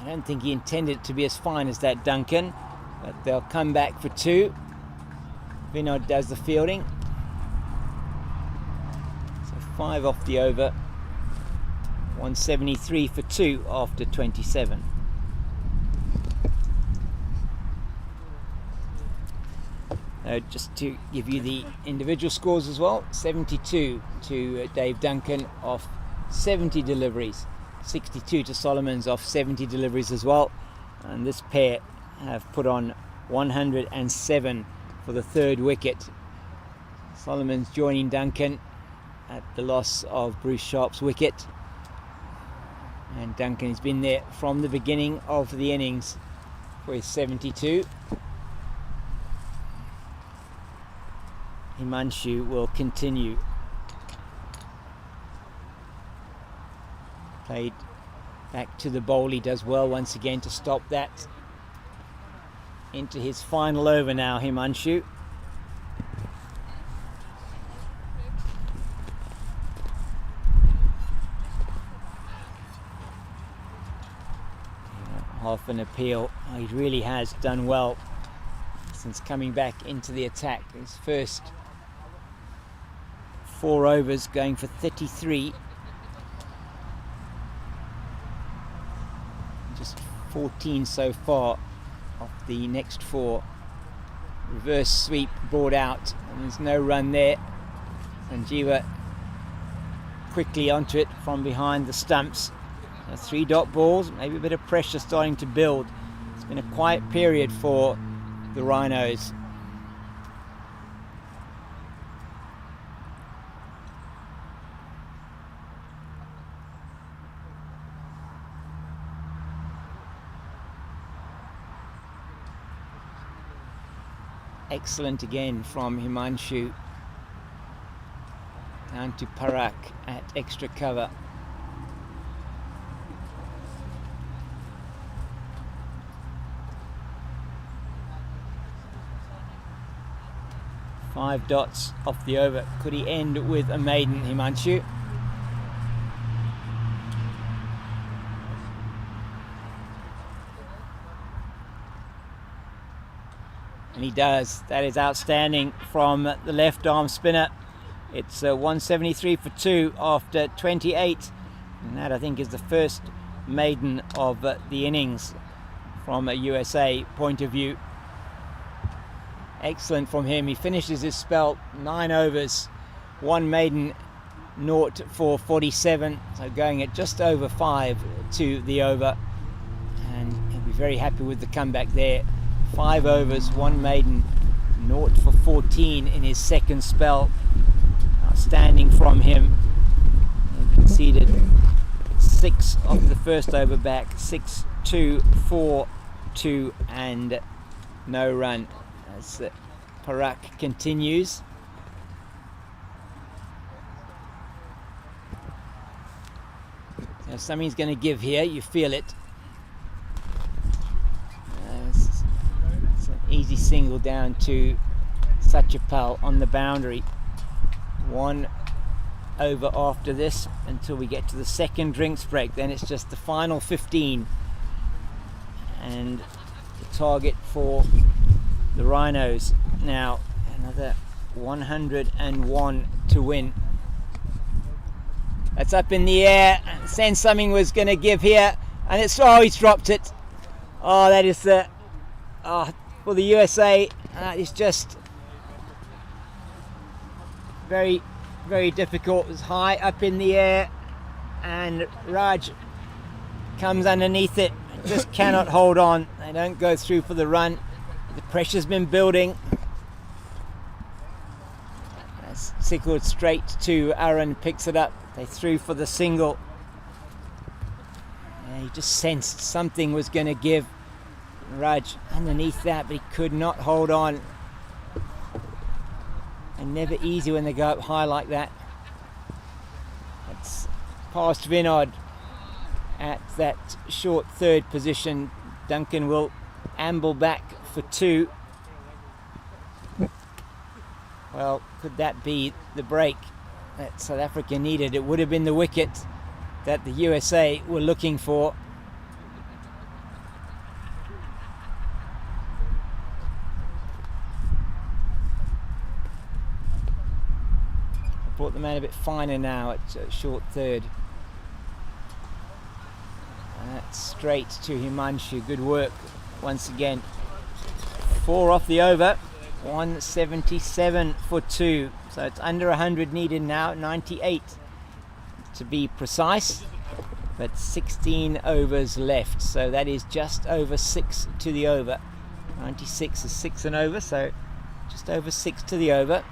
don't think he intended it to be as fine as that, Duncan. But they'll come back for 2. Vinod does the fielding. So 5 off the over. 173 for 2 after 27. Just to give you the individual scores as well. 72 to Dave Duncan off 70 deliveries. 62 to Solomons off 70 deliveries as well. And this pair have put on 107 for the 3rd wicket. Solomons joining Duncan at the loss of Bruce Sharp's wicket. And Duncan has been there from the beginning of the innings for his 72. Himanshu will continue. Played back to the bowl. He does well once again to stop that. Into his final over now, Himanshu. Half an appeal. He really has done well since coming back into the attack. His first 4 overs going for 33. Just 14 so far of the next 4. Reverse sweep brought out, and there's no run there. Sanjeeva quickly onto it from behind the stumps. 3 dot balls, maybe a bit of pressure starting to build. It's been a quiet period for the Rhinos. Excellent again from Himanshu. Down to Parak at extra cover. Five dots off the over. Could he end with a maiden, Himanshu? And he does. That is outstanding from the left arm spinner. It's 173 for 2 after 28. And that, I think, is the first maiden of the innings from a USA point of view. Excellent from him. He finishes his spell 9 overs, 1 maiden, 0 for 47. So going at just over 5 to the over. And he'll be very happy with the comeback there. 5 overs, 1 maiden, 0 for 14 in his second spell. Outstanding from him. He conceded 6 off the first over back, 6, 2, 4, 2 and no run as Parak continues. So something's going to give here, you feel it. It's an easy single down to Satchapal on the boundary. 1 over after this until we get to the second drinks break. Then it's just the final 15 and the target for the Rhinos now another 101 to win. That's up in the air. Sense something was going to give here, and it's he's dropped it. Oh, that is the for the USA. It's just very, very difficult. It's high up in the air, and Raj comes underneath it. Just cannot hold on. They don't go through for the run. The pressure's been building. That's sickled straight to Aaron, picks it up. They threw for the single. Yeah, he just sensed something was going to give. Raj underneath that, but he could not hold on. And never easy when they go up high like that. It's past Vinod at that short third position. Duncan will amble back for 2. Well, could that be the break that South Africa needed? It would have been the wicket that the USA were looking for. Brought the man a bit finer now at short third. And that's straight to Himanshu. Good work once again. 4 off the over. 177 for 2. So it's under 100 needed now. 98 to be precise. But 16 overs left. So that is just over 6 to the over. 96 is 6 and over. So just over 6 to the over.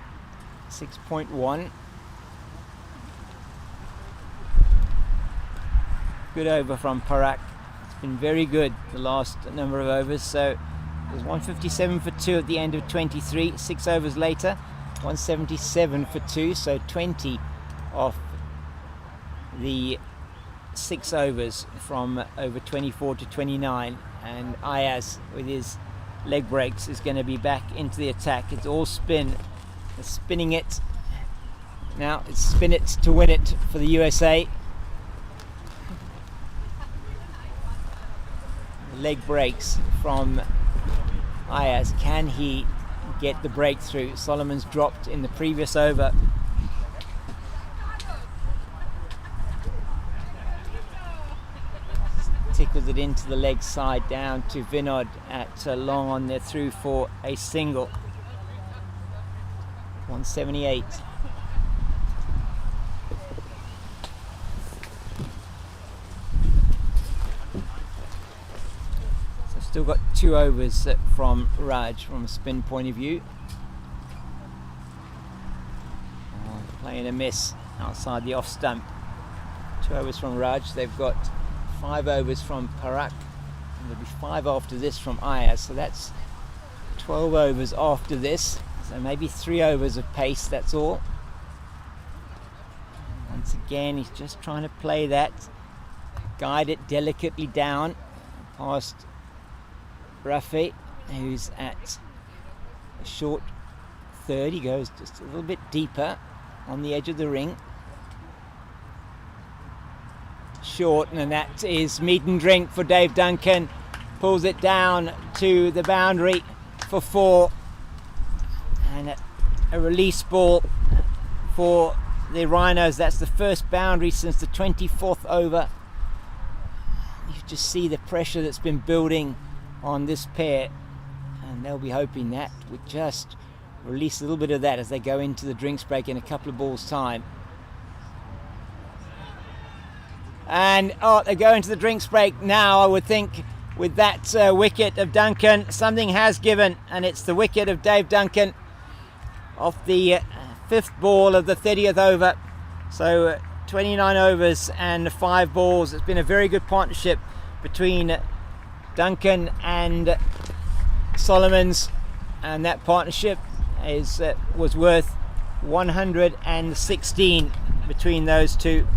6.1. Good over from Parak. It's been very good the last number of overs. So it was 157 for 2 at the end of 23. 6 overs later, 177 for 2. So 20 off the 6 overs from over 24 to 29. And Ayaz with his leg breaks is going to be back into the attack. It's all spin. They're spinning it. Now it's spin it to win it for the USA. Leg breaks from Ayaz. Can he get the breakthrough? Solomon's dropped in the previous over. Tickles it into the leg side down to Vinod at long on there through for a single. 178. Still got 2 overs from Raj from a spin point of view. Playing a miss outside the off stump. 2 overs from Raj. They've got 5 overs from Parak. And there'll be 5 after this from Ayaz. So that's 12 overs after this. So maybe 3 overs of pace, that's all. Once again, he's just trying to play that. Guide it delicately down past Rafi, who's at a short third. He goes just a little bit deeper on the edge of the ring. Short, and that is meat and drink for Dave Duncan. Pulls it down to the boundary for 4, and a release ball for the Rhinos. That's the first boundary since the 24th over. You just see the pressure that's been building on this pair, and they'll be hoping that we just release a little bit of that as they go into the drinks break in a couple of balls' time. And they go into the drinks break now. I would think with that wicket of Duncan, something has given, and it's the wicket of Dave Duncan off the 5th ball of the 30th over. So 29 overs and 5 balls. It's been a very good partnership between Duncan and Solomons, and that partnership was worth 116 between those two.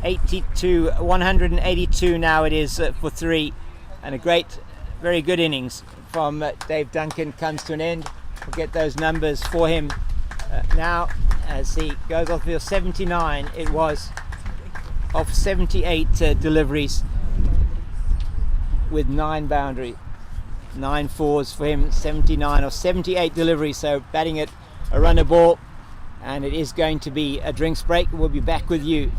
182 now it is for 3, and a great, very good innings from Dave Duncan comes to an end. We'll get those numbers for him now as he goes off the field. 79 it was of 78 deliveries with 9 boundary, 9 fours for him. 79 or 78 deliveries, so batting at a runner ball, and it is going to be a drinks break. We'll be back with you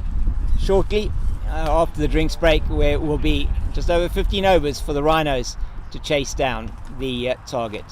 shortly after the drinks break, where it will be just over 15 overs for the Rhinos to chase down the target.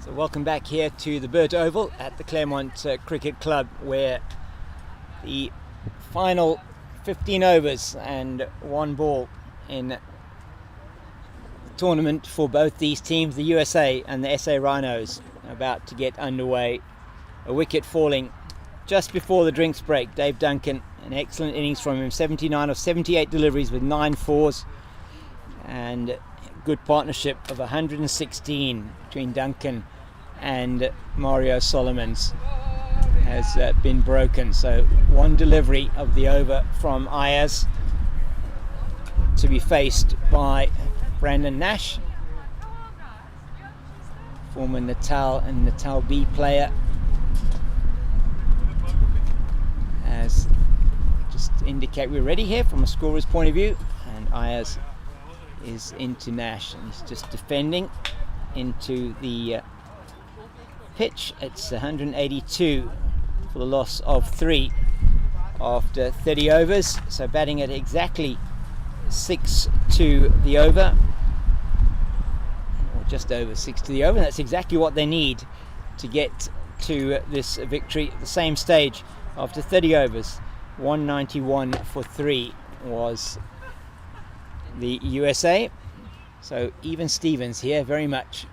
So welcome back here to the Burt Oval at the Claremont Cricket Club, where the final 15 overs and 1 ball in the tournament for both these teams, the USA and the SA Rhinos, are about to get underway. A wicket falling just before the drinks break. Dave Duncan, an excellent innings from him, 79 of 78 deliveries with 9 fours, and good partnership of 116 between Duncan and Mario Solomons has been broken. So 1 delivery of the over from Ayaz to be faced by Brandon Nash, former Natal and Natal B player, as just indicate we're ready here from a scorer's point of view, and Ayaz is into Nash, and he's just defending into the pitch. It's 182 for the loss of 3 after 30 overs, so batting at exactly 6 to the over, or just over 6 to the over. That's exactly what they need to get to this victory at the same stage. After 30 overs, 191 for 3 was the USA. So even Stevens here very much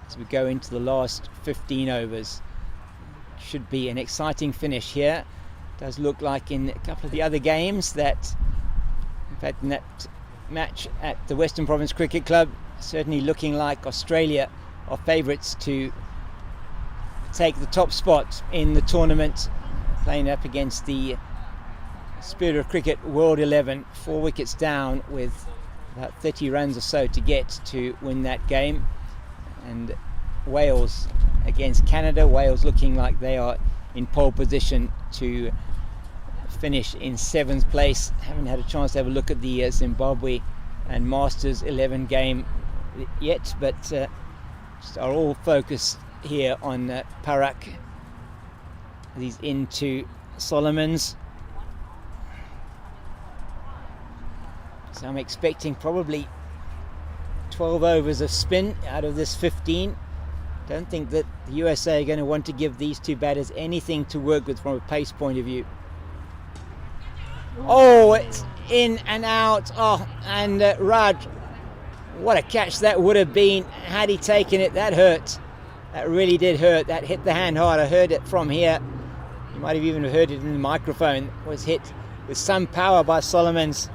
as we go into the last 15 overs. Should be an exciting finish here. Does look like in a couple of the other games that, in fact, in that match at the Western Province Cricket Club, certainly looking like Australia are favourites to take the top spot in the tournament, playing up against the Spirit of Cricket World 11, 4 wickets down with about 30 runs or so to get to win that game. And Wales against Canada, Wales looking like they are in pole position to finish in 7th place. Haven't had a chance to have a look at the Zimbabwe and Masters 11 game yet, but just are all focused here on Parak. He's into Solomons. So I'm expecting probably 12 overs of spin out of this 15. Don't think that the USA are going to want to give these 2 batters anything to work with from a pace point of view. Oh, it's in and out. Oh, and Raj, what a catch that would have been had he taken it. That hurt. That really did hurt. That hit the hand hard. I heard it from here. You might have even heard it in the microphone. It was hit with some power by Solomons.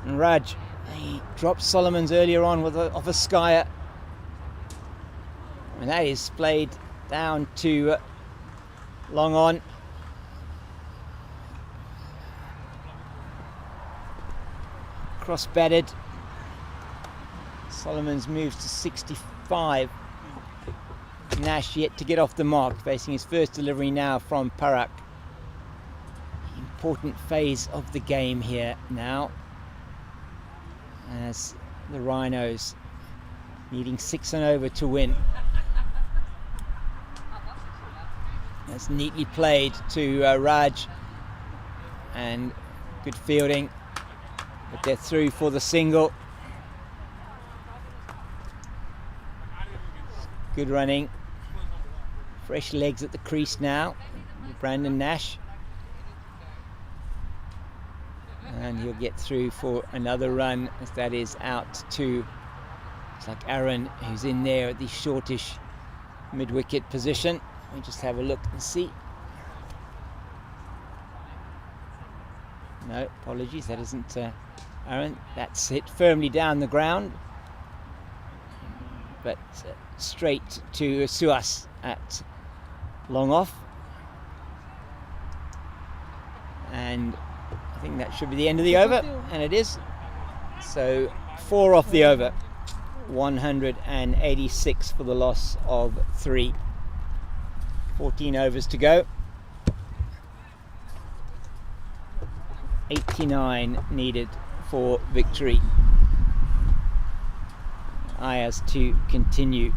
And Raj, he dropped Solomons earlier on with off a skyer. And that is played down to long on. Cross batted. Solomons moves to 65. Nash yet to get off the mark, facing his first delivery now from Parak. Important phase of the game here now, as the Rhinos needing 6 and over to win. That's neatly played to Raj, and good fielding, but they're through for the single. Good running, fresh legs at the crease now, Brandon Nash, and he'll get through for another run, as that is out to, it's like Aaron, who's in there at the shortish mid-wicket position. Let me just have a look and see. No, apologies, that isn't Aaron. That's hit firmly down the ground, but straight to Suas at long off. And I think that should be the end of the over, and it is. So 4 off the over, 186 for the loss of 3. 14 overs to go. 89 needed for victory. Ayaz to continue.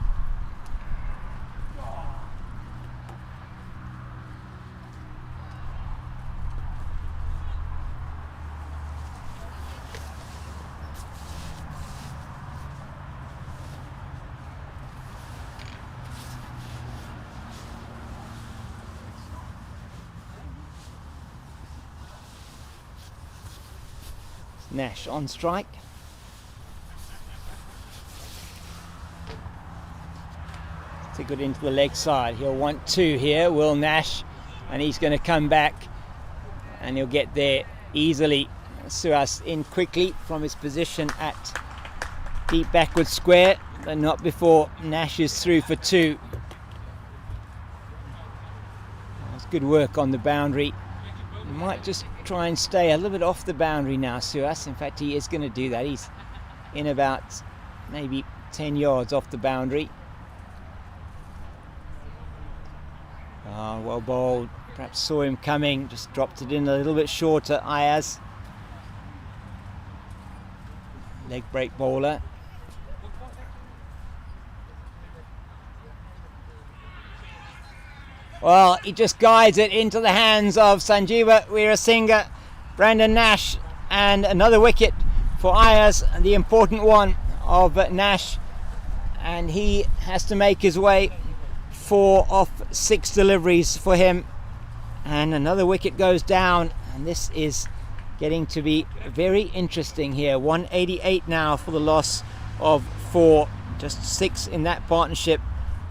Nash on strike. Took it into the leg side. He'll want 2 here, Will Nash, and he's going to come back and he'll get there easily. Suas in quickly from his position at deep backward square, but not before Nash is through for 2. That's good work on the boundary. He might just try and stay a little bit off the boundary now, Suas. In fact, he is going to do that. He's in about maybe 10 yards off the boundary. Well bowled. Perhaps saw him coming, just dropped it in a little bit shorter. Ayaz, leg break bowler. Well, he just guides it into the hands of Sanjeeva Weerasinghe, Brandon Nash, and another wicket for Ayaz, the important one of Nash, and he has to make his way 4 off 6 deliveries for him, and another wicket goes down, and this is getting to be very interesting here. 188 now for the loss of 4, just 6 in that partnership,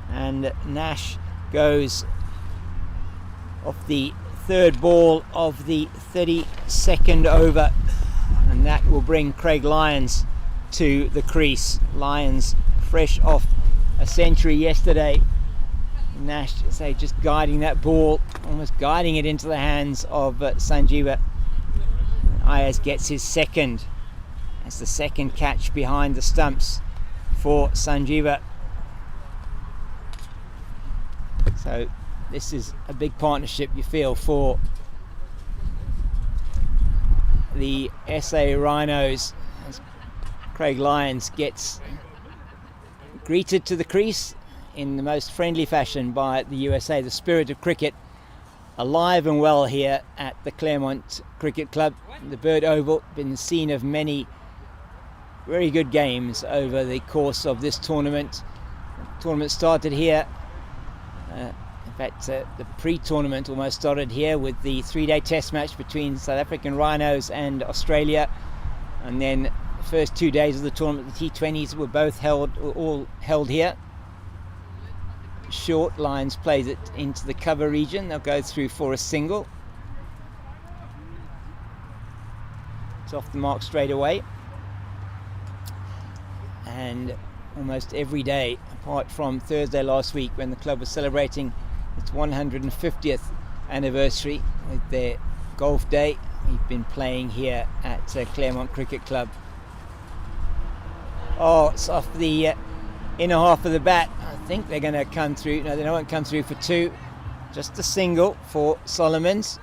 and Nash goes off the 3rd ball of the 32nd over, and that will bring Craig Lyons to the crease. Lyons fresh off a century yesterday. Nash, say, just guiding that ball, almost guiding it into the hands of Sanjeeva. Ayaz gets his 2nd. That's the 2nd catch behind the stumps for Sanjeeva. So this is a big partnership, you feel, for the SA Rhinos, as Craig Lyons gets greeted to the crease in the most friendly fashion by the USA. The spirit of cricket alive and well here at the Claremont Cricket Club. The Burt Oval, been the scene of many very good games over the course of this tournament. The tournament started here. In fact, the pre-tournament almost started here with the 3-day test match between South African Rhinos and Australia, and then the first 2 days of the tournament, the T20s were both all held here. Short Lyons plays it into the cover region. They'll go through for a single. It's off the mark straight away. And almost every day, apart from Thursday last week when the club was celebrating its 150th anniversary with their golf day, we've been playing here at Claremont Cricket Club. Oh, it's off the inner half of the bat. I think they're going to come through. No, they won't come through for 2. Just a single for Solomons.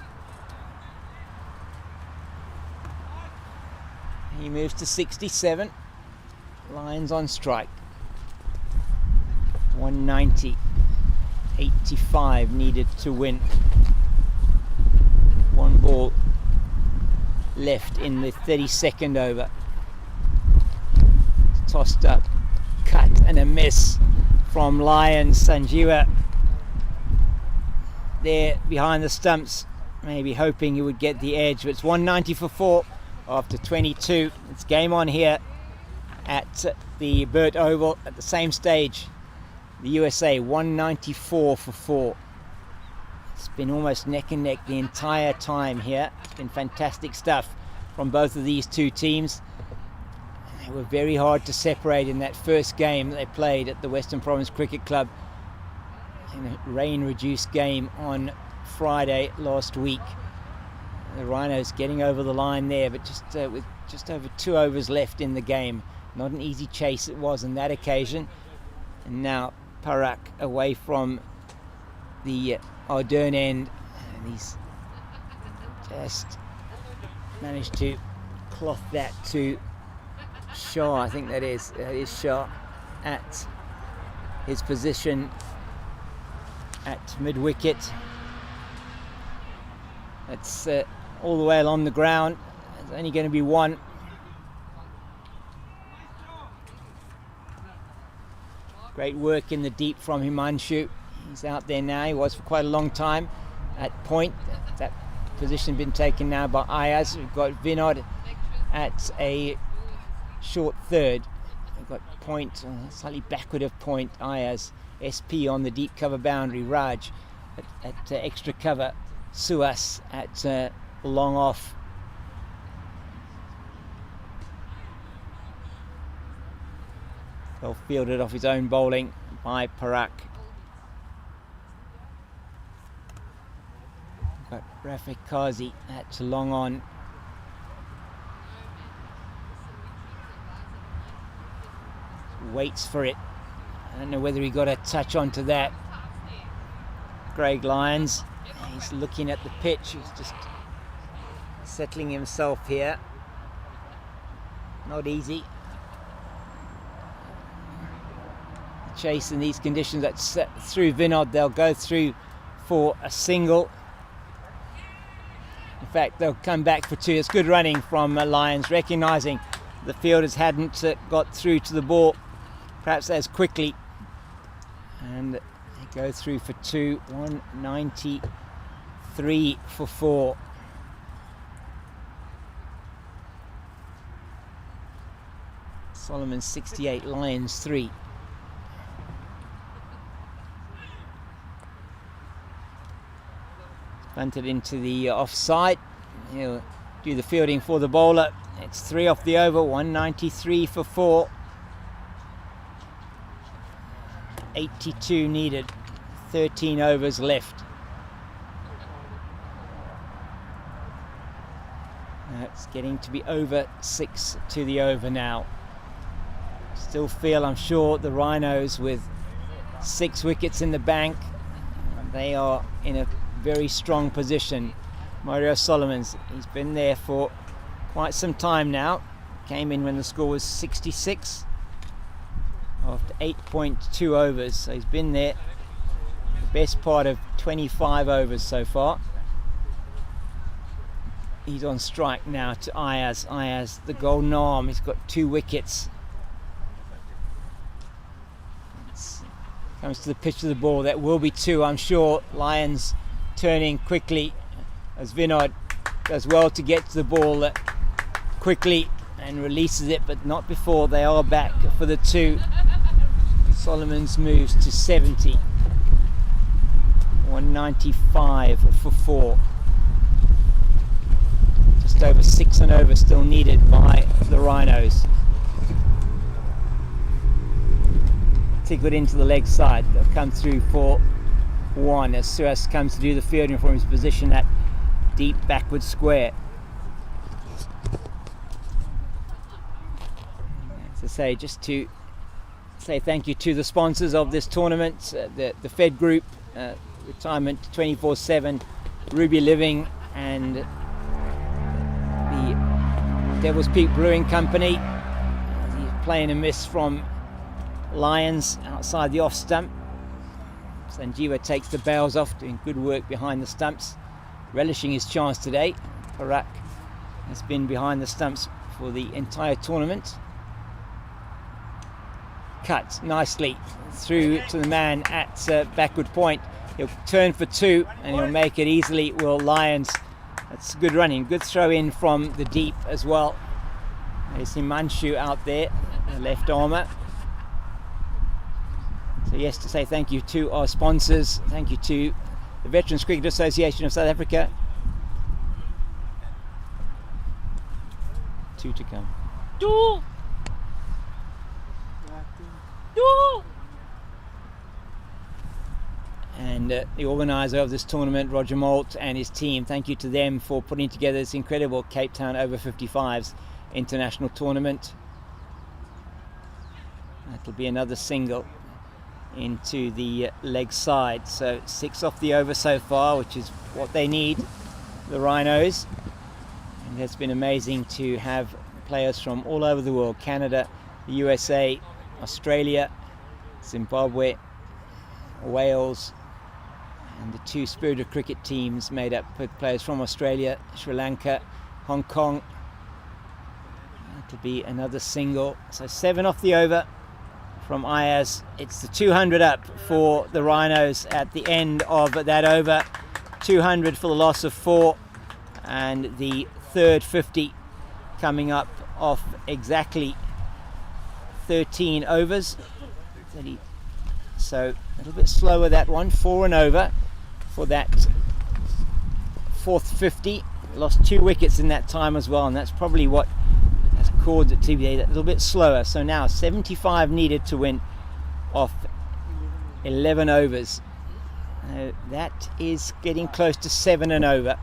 He moves to 67. Lions on strike. 190. 85 needed to win. 1 ball left in the 32nd over. Tossed up, cut and a miss from Lyons. Sanjeeva there behind the stumps, maybe hoping he would get the edge, but it's 190 for 4 after 22. It's game on here at the Burt Oval at the same stage. The USA 194 for 4. It's been almost neck and neck the entire time here. It's been fantastic stuff from both of these two teams. They were very hard to separate in that first game that they played at the Western Province Cricket Club in a rain-reduced game on Friday last week. The Rhinos getting over the line there, but with just over 2 overs left in the game. Not an easy chase it was on that occasion. And now Parak away from the Ardern end, and he's just managed to cloth that to Shah. I think that is Shah at his position at mid-wicket. That's all the way along the ground. There's only going to be 1. Great work in the deep from Himanshu. He's out there now. He was for quite a long time at point. That position been taken now by Ayaz. We've got Vinod at a short third. They've got point, slightly backward of point, Ayaz. SP on the deep cover boundary. Raj at extra cover. Suas at long off. Well fielded off his own bowling by Parak. Got Rafiq Kazi at long on. Waits for it. I don't know whether he got a touch onto that. Craig Lyons, he's looking at the pitch. He's just settling himself here. Not easy. Chase in these conditions, that's through Vinod. They'll go through for a single. In fact, they'll come back for two. It's good running from Lyons, recognising the fielders hadn't got through to the ball perhaps as quickly, and they go through for two. 193 for 4. Solomon 68, Lyons 3. Bunted into the offside. He'll do the fielding for the bowler. It's 3 off the over. 193 for 4. 82 needed. 13 overs left. It's getting to be over 6 to the over now. Still feel, I'm sure, the Rhinos with 6 wickets in the bank, they are in a very strong position. Mario Solomons, he's been there for quite some time now. Came in when the score was 66 after 8.2 overs, so he's been there the best part of 25 overs so far. He's on strike now to Ayaz. Ayaz, the golden arm, he's got 2 wickets. Comes to the pitch of the ball, that will be 2, I'm sure. Lyons turning quickly as Vinod does well to get to the ball quickly and releases it, but not before they are back for the 2. Solomons moves to 70. 195 for 4. Just over 6 and over still needed by the Rhinos. Good into the leg side. They'll come through for 1 as Suas comes to do the fielding from his position at deep backward square. As I say, just to say thank you to the sponsors of this tournament, the Fed Group, Retirement 24/7, Ruby Living, and the Devil's Peak Brewing Company. He's playing a miss from Lyons outside the off stump. Sanjeeva takes the bails off, doing good work behind the stumps, relishing his chance today. Parak has been behind the stumps for the entire tournament. Cut nicely through to the man at backward point. He'll turn for 2 and he'll make it easily, Will Lyons. That's good running, good throw in from the deep as well. There's Himanshu out there, the left armour. So yes, to say thank you to our sponsors, thank you to the Veterans Cricket Association of South Africa. 2 to come. 2! And the organiser of this tournament, Roger Malt, and his team, thank you to them for putting together this incredible Cape Town Over-55s international tournament. That'll be another single into the leg side. So 6 off the over so far, which is what they need, the Rhinos. And it's been amazing to have players from all over the world: Canada, the USA, Australia, Zimbabwe, Wales, and the 2 Spirit of Cricket teams made up with players from Australia, Sri Lanka, Hong Kong. That'll be another single. So 7 off the over from Ayaz. It's the 200 up for the Rhinos at the end of that over. 200 for the loss of 4, and the third 50 coming up off exactly 13 overs. 30. So a little bit slower, that one. 4 and over for that fourth 50. Lost 2 wickets in that time as well, and that's probably what has caused it to be a little bit slower. So now 75 needed to win off 11 overs. That is getting close to 7 and over.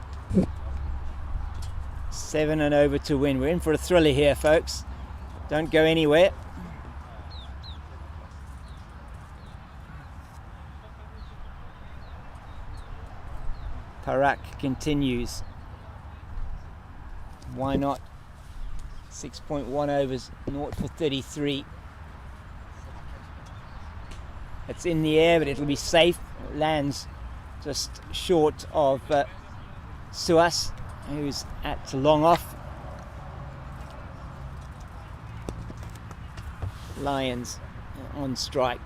7 and over to win. We're in for a thriller here, folks. Don't go anywhere. Parak continues. Why not? 6.1 overs, 0 for 33. It's in the air, but it'll be safe. It lands just short of Suas, who's at long off. Lions on strike.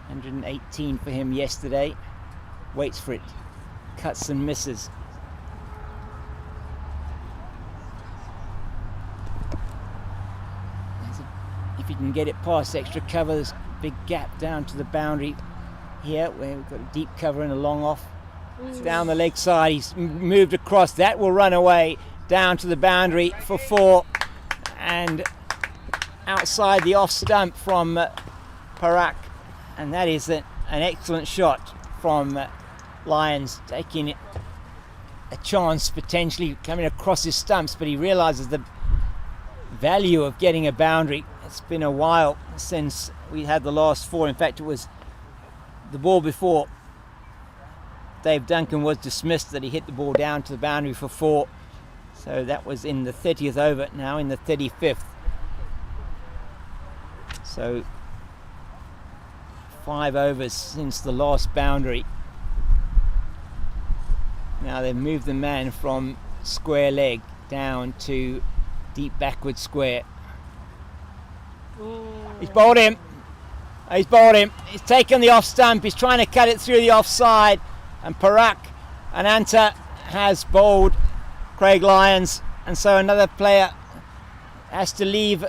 118 for him yesterday. Waits for it. Cuts and misses. If you can get it past extra cover, there's a big gap down to the boundary here where we've got a deep cover and a long off. Down the leg side, he's moved across. That will run away down to the boundary for 4, and outside the off stump from Parak, and that is an excellent shot from Lyons, taking a chance potentially coming across his stumps, but he realizes the value of getting a boundary. It's been a while since we had the last 4. In fact, it was the ball before Dave Duncan was dismissed that he hit the ball down to the boundary for 4. So that was in the 30th over, now in the 35th. So 5 overs since the last boundary. Now they've moved the man from square leg down to deep backward square. He's bowled him. He's bowled him. He's taken the off stump. He's trying to cut it through the offside. And Parak Ananta has bowled Craig Lyons. And so another player has to leave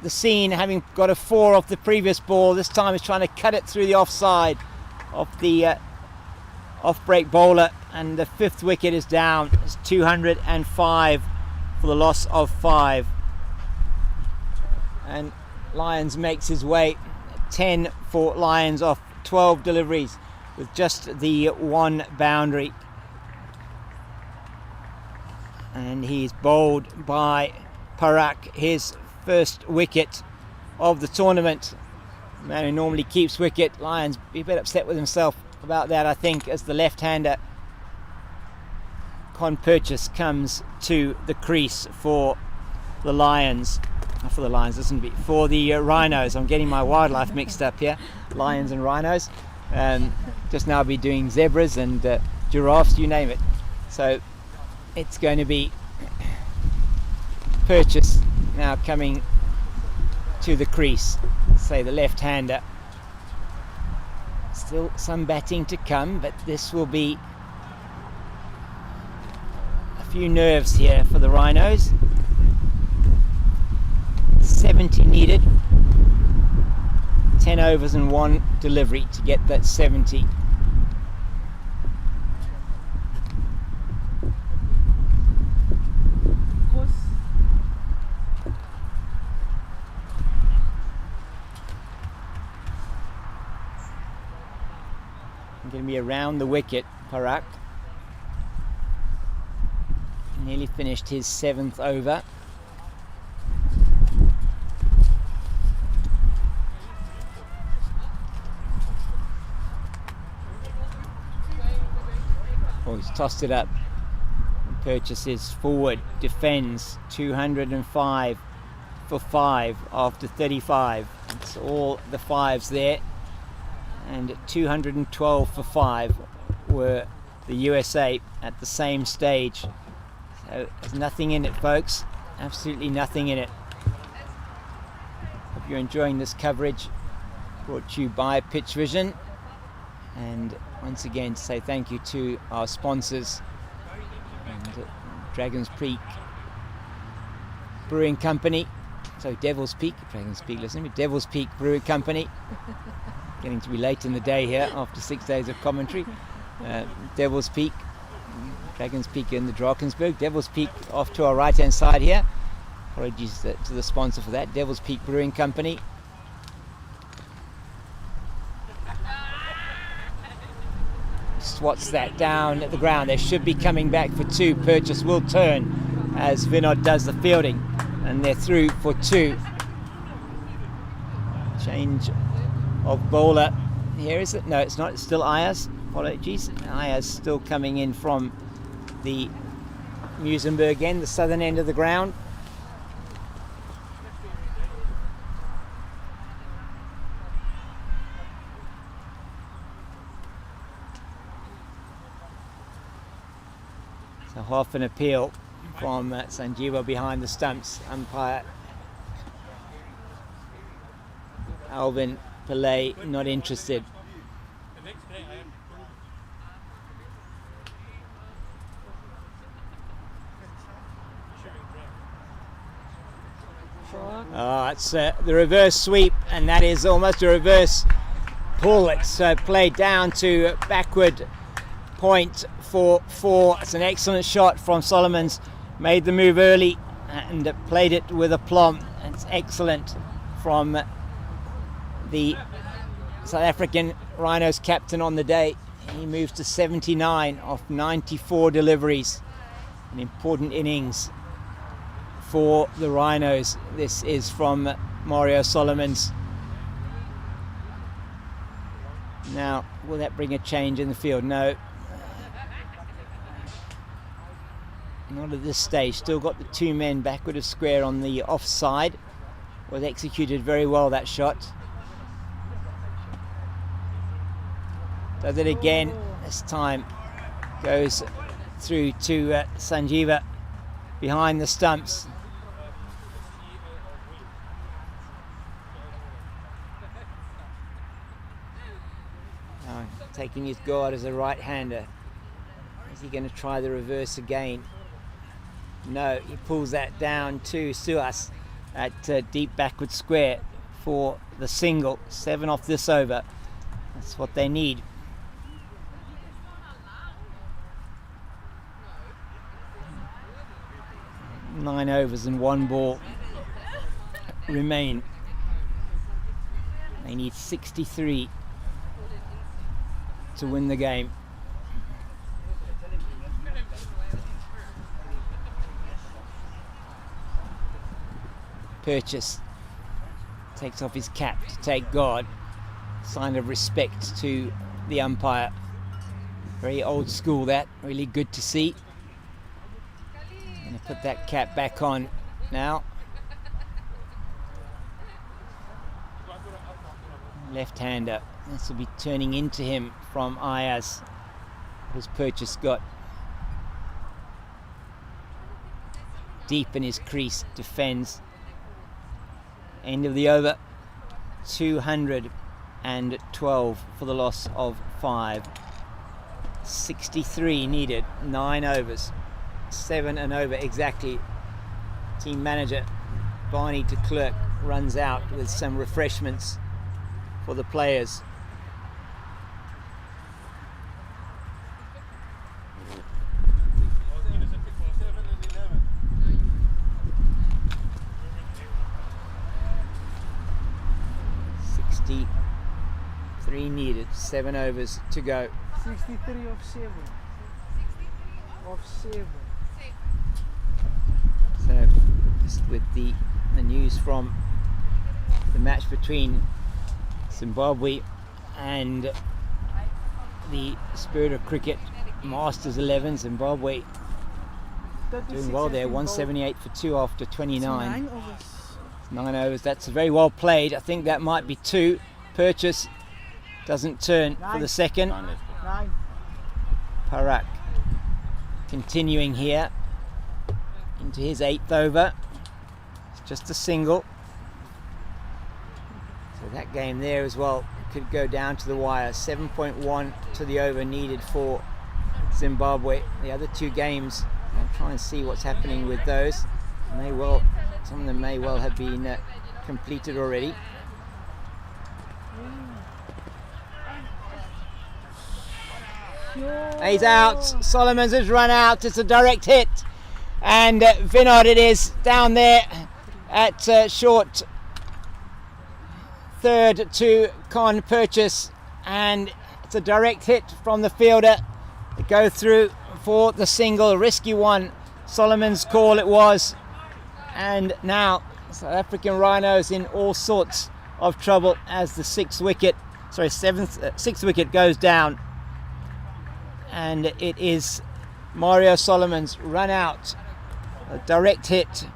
the scene, having got a 4 off the previous ball. This time he's trying to cut it through the offside of the off-break bowler. And the 5th wicket is down. It's 205 for the loss of 5. And Lyons makes his way. 10 for Lyons off 12 deliveries with just the 1 boundary. And he's bowled by Parak, his first wicket of the tournament. The man who normally keeps wicket. Lyons be a bit upset with himself about that, I think, as the left-hander Con Purchase comes to the crease for the Lions. For the Lions, listen to me. For the Rhinos. I'm getting my wildlife mixed up here. Lions and Rhinos. Just now I'll be doing zebras and giraffes, you name it. So it's going to be Purchase now coming to the crease. Say the left-hander. Still some batting to come, but this will be a few nerves here for the Rhinos. 70 needed. 10 overs and 1 delivery to get that 70. Going to be around the wicket, Parak. Nearly finished his 7th over. Oh, he's tossed it up. Purchases forward, defends 205 for 5 after 35. It's all the 5s there. And 212 for 5 were the USA at the same stage. So there's nothing in it, folks. Absolutely nothing in it. Hope you're enjoying this coverage brought to you by Pitch Vision. And once again, say thank you to our sponsors. And Dragon's Peak Brewing Company. So Devil's Peak, Dragon's Peak, listen to me, Devil's Peak Brewing Company. Getting to be late in the day here after 6 days of commentary. Devil's Peak, Dragon's Peak in the Drakensberg. Devil's Peak off to our right hand side here. Apologies to the sponsor for that, Devil's Peak Brewing Company. Swats that down at the ground. They should be coming back for 2. Purchase will turn as Vinod does the fielding, and they're through for 2. Change of bowler here, is it? No, it's not. It's still Ayers. Apologies. Ayers still coming in from the Musenberg end, the southern end of the ground. So half an appeal from Sanjeeva behind the stumps. Umpire Alvin Pillay not interested. It's the reverse sweep, and that is almost a reverse pull. It's played down to backward point for 4. It's an excellent shot from Solomons. Made the move early and played it with aplomb. It's excellent from the South African Rhinos captain on the day. He moves to 79 off 94 deliveries. An important innings for the Rhinos. This is from Mario Solomons. Now, will that bring a change in the field? No. Not at this stage. Still got the 2 men backward of square on the offside. Was executed very well, that shot. Does it again. This time goes through to Sanjeeva behind the stumps. Now, taking his guard as a right-hander. Is he going to try the reverse again? No, he pulls that down to Suas at deep backward square for the single. 7 off this over. That's what they need. Nine overs and 1 ball remain. They need 63 to win the game. Purchase takes off his cap to take guard. Sign of respect to the umpire. Very old school, that. Really good to see. Going to put that cap back on now. Left-hander. This will be turning into him from Ayaz. His Purchase got deep in his crease. Defends. End of the over. 212 for the loss of 5. 63 needed. 9 overs. 7 and over exactly. Team manager Barney de Klerk runs out with some refreshments for the players. Three needed, 7 overs to go. 63 of 7. Of 7. So, just with the news from the match between Zimbabwe and the Spirit of Cricket Masters 11, Zimbabwe doing well there, 178 for 2 after 29. 9 overs, that's very well played. I think that might be 2. Purchase doesn't turn for the second. 9. Parak continuing here into his 8th over. It's just a single. So that game there as well could go down to the wire. 7.1 to the over needed for Zimbabwe. The other 2 games I'll try and see what's happening with those. Some of them may well have been completed already. He's out. Solomons has run out. It's a direct hit. And Vinod it is down there at short third to Con Purchase. And it's a direct hit from the fielder. They go through for the single. Risky one. Solomon's call it was. And now South African Rhinos in all sorts of trouble as the sixth wicket goes down. And it is Mario Solomon's run out. A direct hit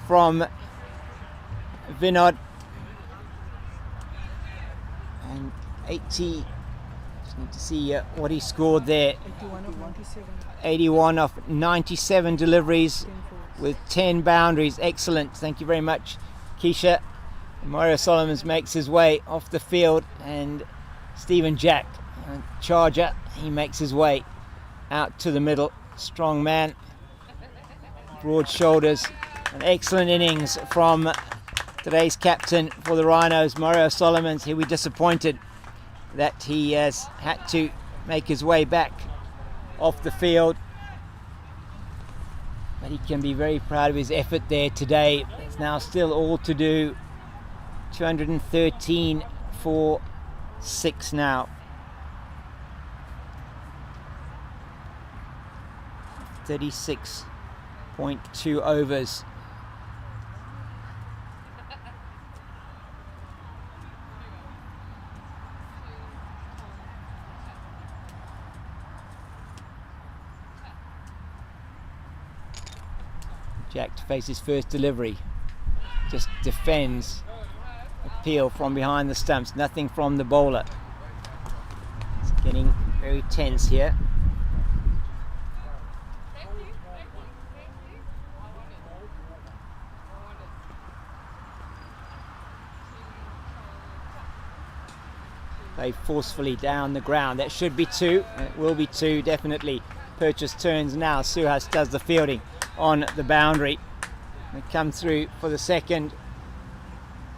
from Vinod. And 80, just need to see what he scored there. 81 of 97 deliveries with 10 boundaries. Excellent. Thank you very much, Keisha. Mario Solomons makes his way off the field, and Stephen Jack, charger, he makes his way out to the middle. Strong man, broad shoulders. An excellent innings from today's captain for the Rhinos, Mario Solomons. He'll be disappointed that he has had to make his way back off the field, but he can be very proud of his effort there today. It's now still all to do. 213 for 6 now. 36.2 overs. Jack to face his first delivery. Just defends. Appeal from behind the stumps. Nothing from the bowler. It's getting very tense here. Play forcefully down the ground. That should be 2. It will be 2, definitely. Purchase turns now. Suhas does the fielding on the boundary. They come through for the second.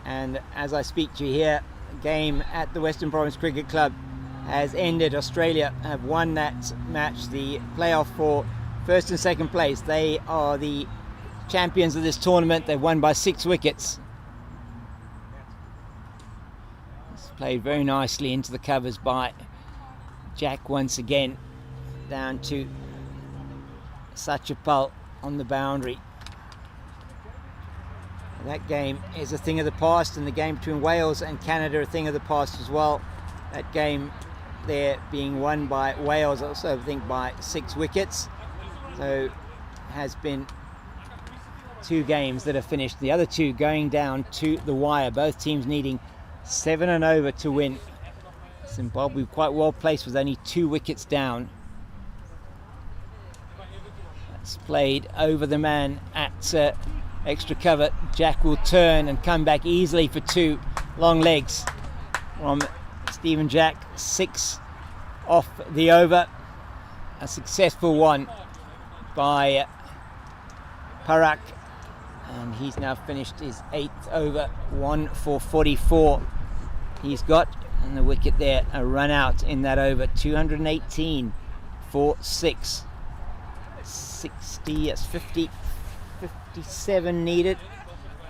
And as I speak to you here, the game at the Western Province Cricket Club has ended. Australia have won that match, the playoff for first and second place. They are the champions of this tournament. They've won by 6 wickets. It's played very nicely into the covers by Jack once again, down to Satchapal on the boundary. That game is a thing of the past, and the game between Wales and Canada a thing of the past as well. That game there being won by Wales, also I think by 6 wickets. So has been 2 games that have finished. The other 2 going down to the wire. Both teams needing 7 and over to win. Zimbabwe quite well placed with only 2 wickets down. That's played over the man at extra cover. Jack will turn and come back easily for 2 long legs from Stephen Jack. 6 off the over. A successful one by Parak, and he's now finished his 8th over. 1 for 44 he's got, and the wicket there, a run out in that over. 218 for 6. 60, yes, 50, 57 needed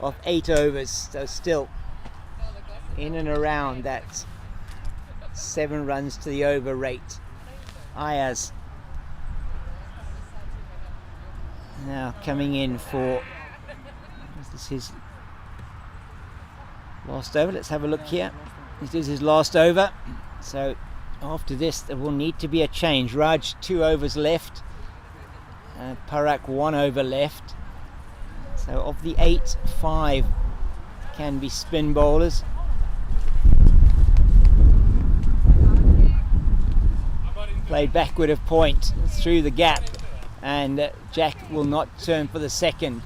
of 8 overs, so still in and around that 7 runs to the over rate. Ayaz now coming in for, is this his last over? Let's have a look here. This is his last over, so after this there will need to be a change. Raj 2 overs left, Parak 1 over left. So of the 8, 5 can be spin bowlers. Played backward of point through the gap, and Jack will not turn for the second.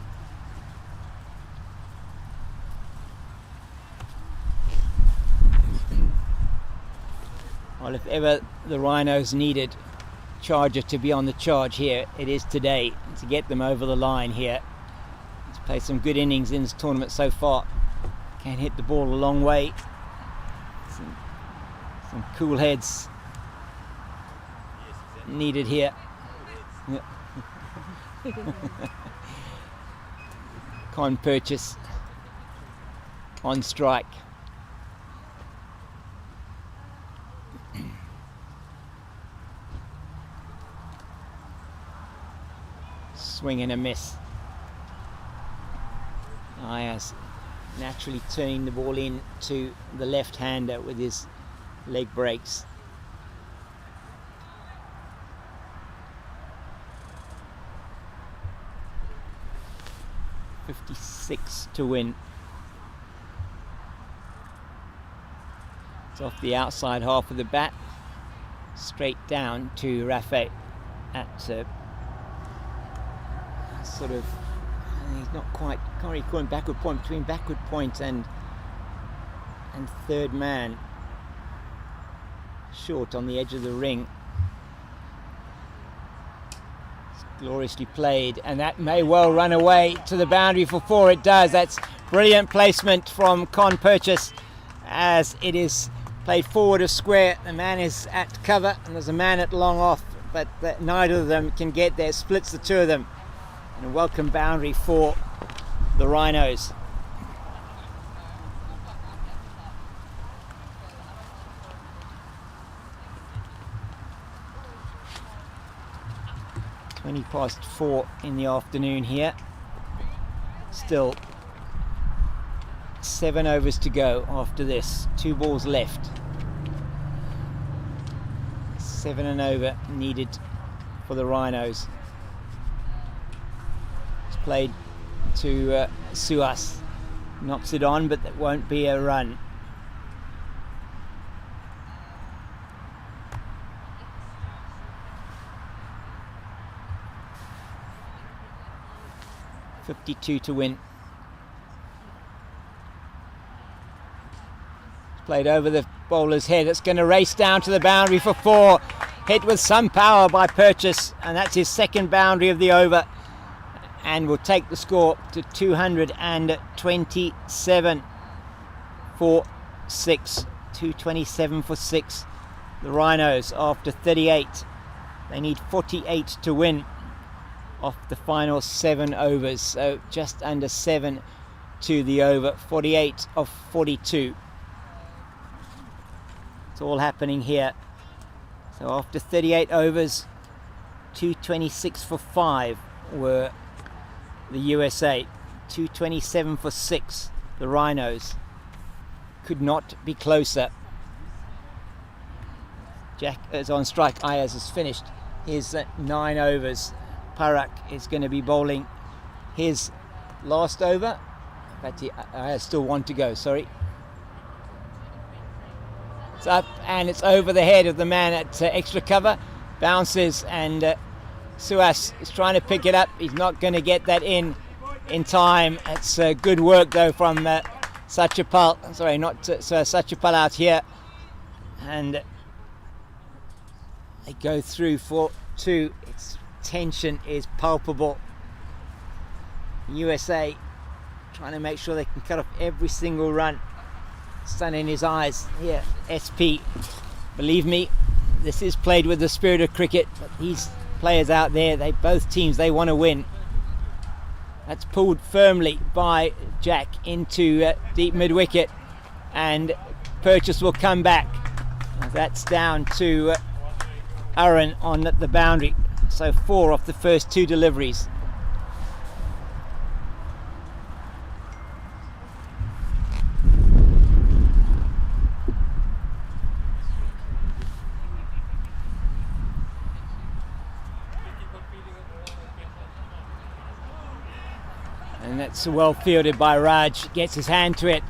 Well, if ever the Rhinos needed charger to be on the charge here. It is today to get them over the line here. He's played some good innings in this tournament so far. Can hit the ball a long way. Some cool heads needed here. Con Purchase on strike. Swing and a miss. Ayaz naturally turning the ball in to the left-hander with his leg breaks. .56 to win. It's off the outside half of the bat, straight down to Rafe at sort of, he's not quite, can't really call him backward point, between backward point and third man, short on the edge of the ring. It's gloriously played, and that may well run away to the boundary for 4. It does. That's brilliant placement from Con Purchase as it is played forward of square. The man is at cover and there's a man at long off, but neither of them can get there. Splits the two of them. And a welcome boundary for the Rhinos. (4:20 in the afternoon here. Still 7 overs to go after this. 2 balls left. 7 and over needed for the Rhinos. It's played to Suas. Knocks it on, but that won't be a run. .52 to win. Played over the bowler's head. It's going to race down to the boundary for 4. Hit with some power by Purchase, and that's his second boundary of the over, and will take the score to 227 for 6. 227 for 6. The Rhinos after 38. They need 48 to win off the final 7 overs, so just under 7 to the over. 48 of 42. It's all happening here. So after 38 overs, 226 for 5 were the USA. 227 for 6, the Rhinos. Could not be closer. Jack is on strike. Ayaz has finished his 9 overs. Parak is going to be bowling his last over. In fact, Ayaz still 1 to go, sorry. It's up and it's over the head of the man at extra cover. Bounces, and Suas is trying to pick it up. He's not going to get that in time. It's good work though from Satchapal. Sorry, not Satchapal out here. And they go through for 2. Its tension is palpable. USA trying to make sure they can cut off every single run. Sun in his eyes here. SP, believe me, this is played with the spirit of cricket, but these players out there, both teams, they want to win. That's pulled firmly by Jack into deep mid wicket, and Purchase will come back. That's down to Aaron on the boundary. So 4 off the first 2 deliveries. And that's well fielded by Raj. Gets his hand to it,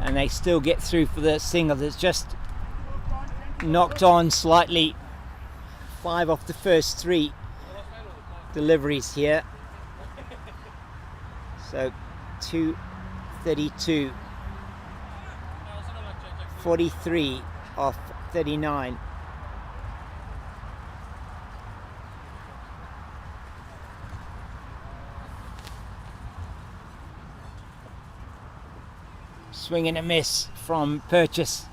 and they still get through for the single. That's just knocked on slightly. 5 off the first 3 deliveries here. So 232. 43 off 39. Swing and a miss from Purchase.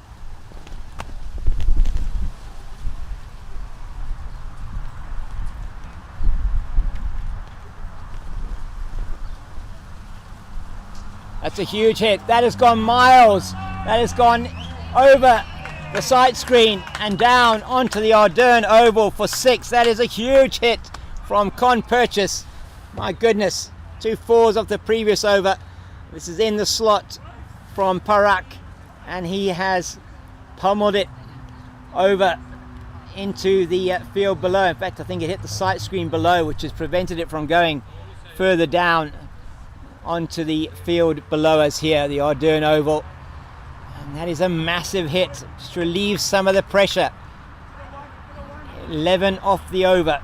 That's a huge hit. That has gone miles. That has gone over the sight screen and down onto the Ardern Oval for 6. That is a huge hit from Con Purchase. My goodness. 2 4s of the previous over. This is in the slot from Parak, and he has pummeled it over into the field below. In fact, I think it hit the sight screen below, which has prevented it from going further down onto the field below us here, the Ardern Oval. And that is a massive hit. Just relieves some of the pressure. 11 off the over.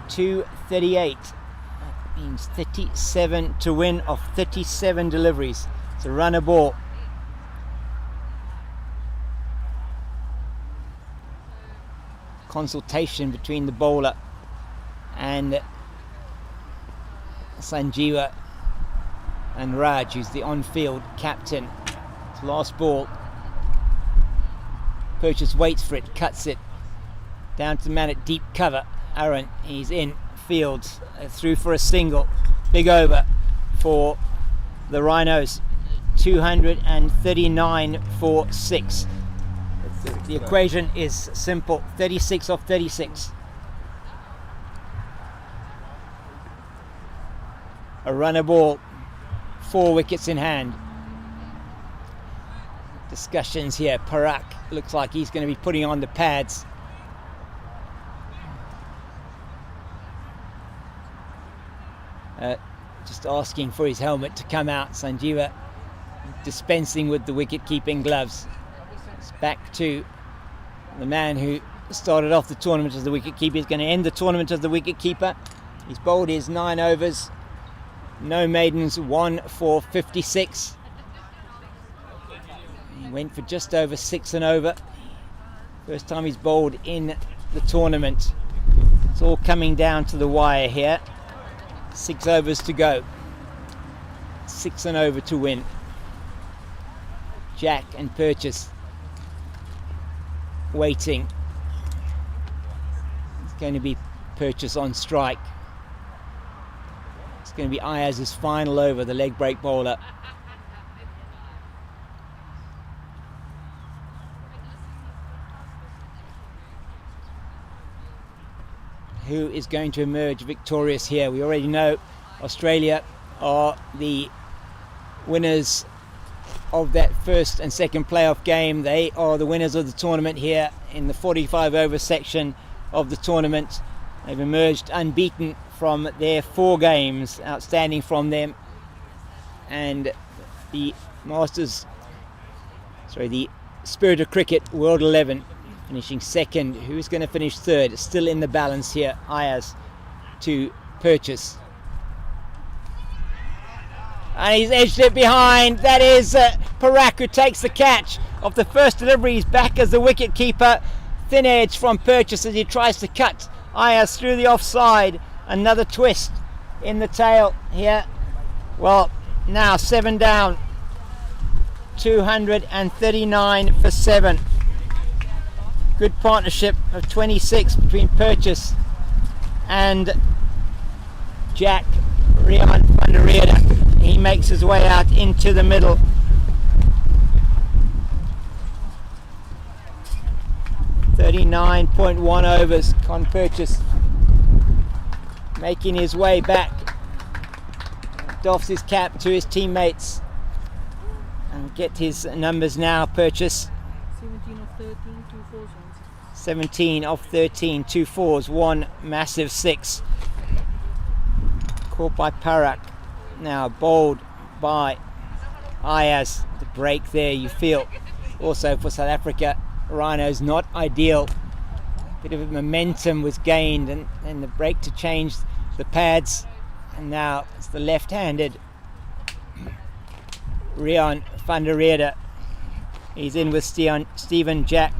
238. That means 37 to win of 37 deliveries. It's a runner ball. Consultation between the bowler and Sanjeewa and Raj, who's the on-field captain. It's last ball. Purchase waits for it, cuts it down to the man at deep cover. Aaron, he's in field, through for a single. Big over for the Rhinos. 239 for 6. The equation is simple. 36 off 36. A runner ball. 4 wickets in hand. Discussions here. Parak looks like he's going to be putting on the pads. Just asking for his helmet to come out. Sanjeewa dispensing with the wicket-keeping gloves. It's back to the man who started off the tournament as the wicket-keeper. He's going to end the tournament as the wicket-keeper. He's bowled his 9 overs. No maidens, 1 for 56. He went for just over 6 and over. First time he's bowled in the tournament. It's all coming down to the wire here. 6 overs to go. 6 and over to win. Jack and Purchase waiting. It's going to be Purchase on strike. It's going to be Ayaz's final over, the leg break bowler. Who is going to emerge victorious here? We already know Australia are the winners of that first and second playoff game. They are the winners of the tournament here in the 45 over section of the tournament. They've emerged unbeaten from their 4 games, outstanding from them. And the the Spirit of Cricket World 11 finishing second. Who's going to finish third? Still in the balance here. Ayaz to Purchase. And he's edged it behind. That is Parak, who takes the catch of the first delivery. He's back as the wicket keeper. Thin edge from Purchase as he tries to cut Ayaz through the offside. Another twist in the tail here. Well, now 7 down. 239 for 7. Good partnership of 26 between Purchase and Jack Rian van der Reede. He makes his way out into the middle. .1 overs. Con Purchase making his way back. Doffs his cap to his teammates and get his numbers now. Purchase 17 of 13, 2 4s. 17 off 13, 2 4s, 1 massive 6. Caught by Parak. Now bowled by Ayaz. The break there, you feel. Also for South Africa, Rhinos not ideal. Bit of momentum was gained, and the break to change the pads. And now it's the left-handed Rian van der Reede. He's in with Stephen Jack.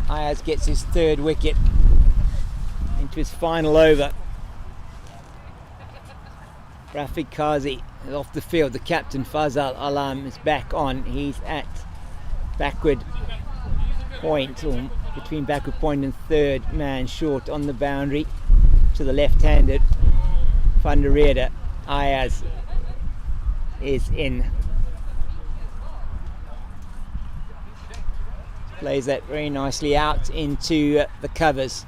Ayaz gets his 3rd wicket. to his final over. Rafik Kazi is off the field. The captain Fazal Alam is back on. He's at backward point, or between backward point and third man short on the boundary to the left-handed Van der Rede. Ayaz is in. Plays that very nicely out into the covers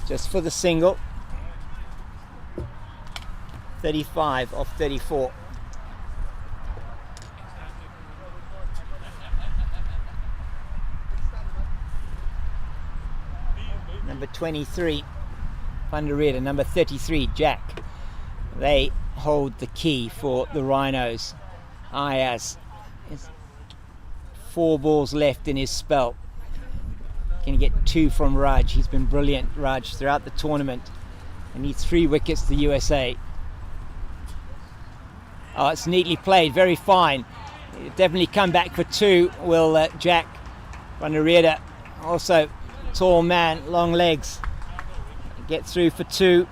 just for the single. 35 off 34. Number 23 Van der Rede, number 33 Jack. They hold the key for the Rhinos. Ayaz has 4 balls left in his spell. Can he get 2 from Raj? He's been brilliant, Raj, throughout the tournament. And needs 3 wickets to the USA. Oh, it's neatly played, very fine. He'll definitely come back for 2, will Jack. Van der Rede, also tall man, long legs. Get through for 2.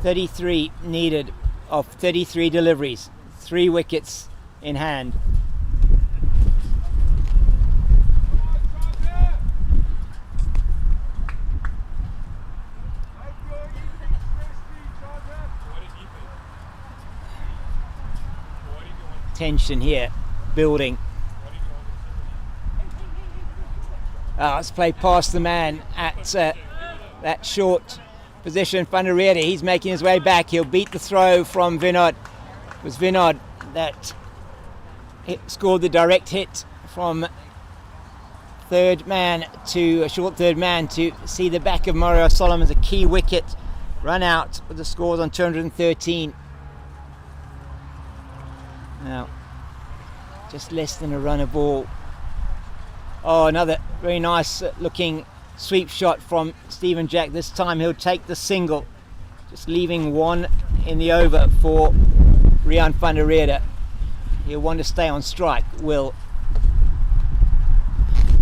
33 needed of 33 deliveries. 3 wickets in hand. Tension here, building. Let's play past the man at that short position. Van der Rede, he's making his way back. He'll beat the throw from Vinod. It was Vinod that scored the direct hit from third man to a short third man to see the back of Mario Solomon as a key wicket. Run out with the scores on 213. Now, just less than a run a ball. Oh, another very nice looking sweep shot from Stephen Jack. This time he'll take the single, just leaving 1 in the over for Rian van der Rede. He'll want to stay on strike, will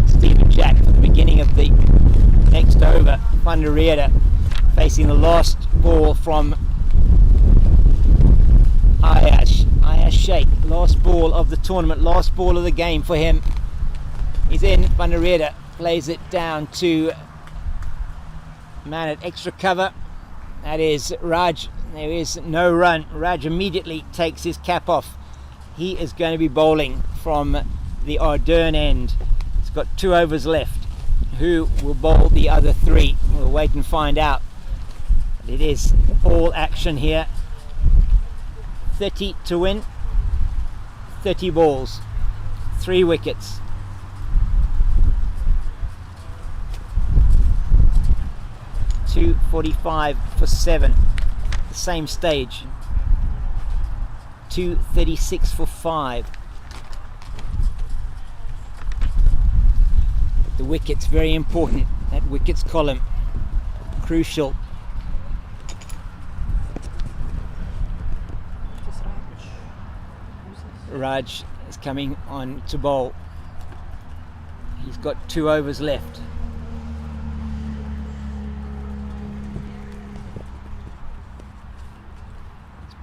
Stephen Jack, for the beginning of the next over. Van der Rede facing the last ball from Ayaz Sheikh. Last ball of the tournament, last ball of the game for him. He's in. Van der Rede plays it down to man at extra cover. That is Raj. There is no run. Raj immediately takes his cap off. He is going to be bowling from the Ardern end. He's got 2 overs left. Who will bowl the other 3? We'll wait and find out. But it is all action here. 30 to win. 30 balls. 3 wickets. .245 for 7. The same stage. 236 for 5. The wicket's very important. That wickets column, crucial. Raj is coming on to bowl. He's got 2 overs left.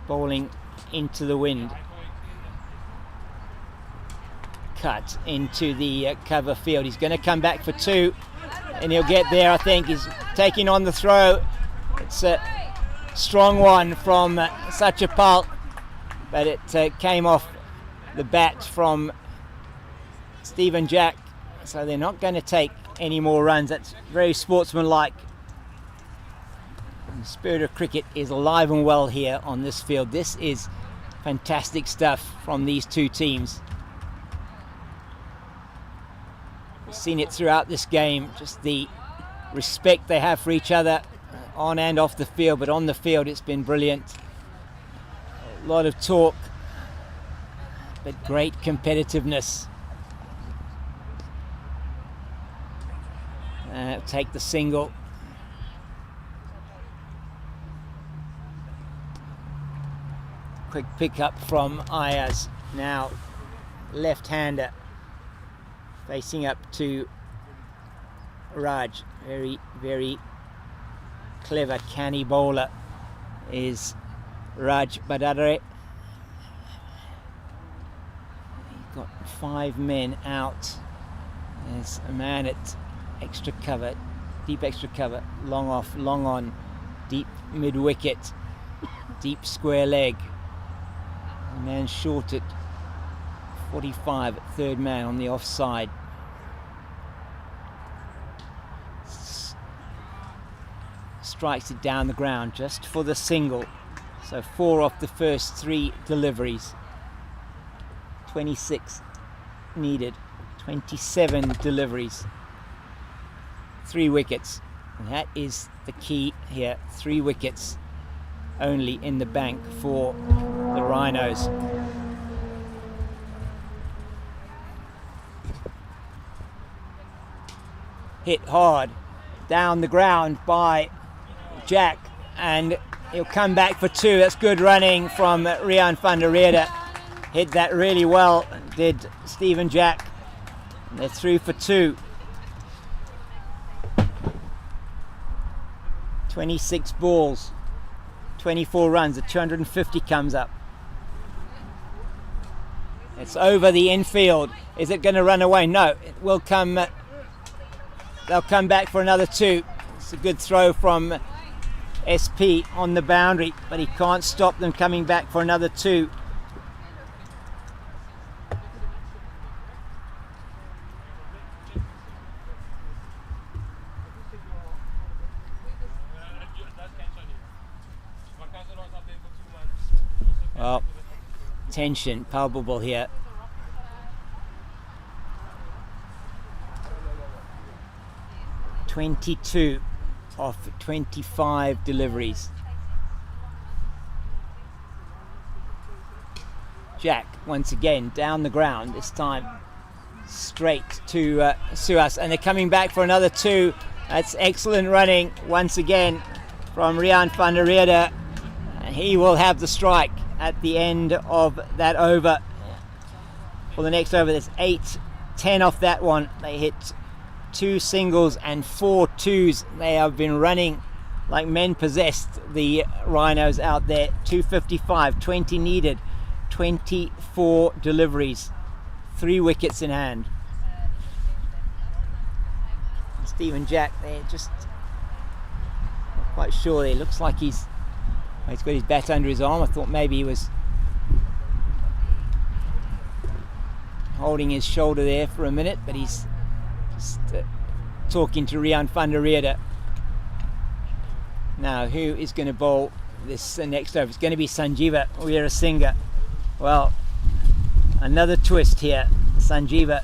Bowling into the wind. Cut into the cover field. He's going to come back for 2 and he'll get there. I think he's taking on the throw. It's a strong one from Satyapal, but it came off the bat from Stephen Jack, so they're not going to take any more runs. That's very sportsmanlike. The spirit of cricket is alive and well here on this field. This is fantastic stuff from these 2 teams. We've seen it throughout this game, just the respect they have for each other on and off the field, but on the field it's been brilliant. A lot of talk, but great competitiveness. Take the single. Quick pick up from Ayaz. Now left-hander facing up to Raj. Very, very clever, canny bowler is Raj Badadare. He's got 5 men out. There's a man at extra cover, deep extra cover, long off, long on, deep mid wicket, deep square leg. A man short at 45 at third man on the offside. Strikes it down the ground just for the single. So 4 off the first 3 deliveries. 26 needed. 27 deliveries. 3 wickets. And that is the key here. 3 wickets only in the bank for the Rhinos. Hit hard down the ground by Jack, and he'll come back for 2. That's good running from Rian van der Rede. Hit that really well, did Stephen Jack. And they're through for 2. 26 balls, 24 runs. The 250 comes up. It's over the infield. Is it going to run away? No, it will come. They'll come back for another 2. It's a good throw from SP on the boundary, but he can't stop them coming back for another 2. Well, tension palpable here. (22 of 25 deliveries. Jack once again down the ground, this time straight to Suas, and they're coming back for another 2. That's excellent running once again from Rian van der Rede. He will have the strike at the end of that over. For the next over, there's 8-10 off that one. They hit 2 singles and 4 twos. They have been running like men possessed, the Rhinos out there. 255, 20 needed, 24 deliveries, 3 wickets in hand. Stephen Jack, they're just not quite sure. It looks like he's got his bat under his arm. I thought maybe he was holding his shoulder there for a minute, but he's just talking to Rian van der Rede. Now, who is going to bowl this next over? It's going to be Sanjeeva Weerasinghe. Well, another twist here. Sanjeeva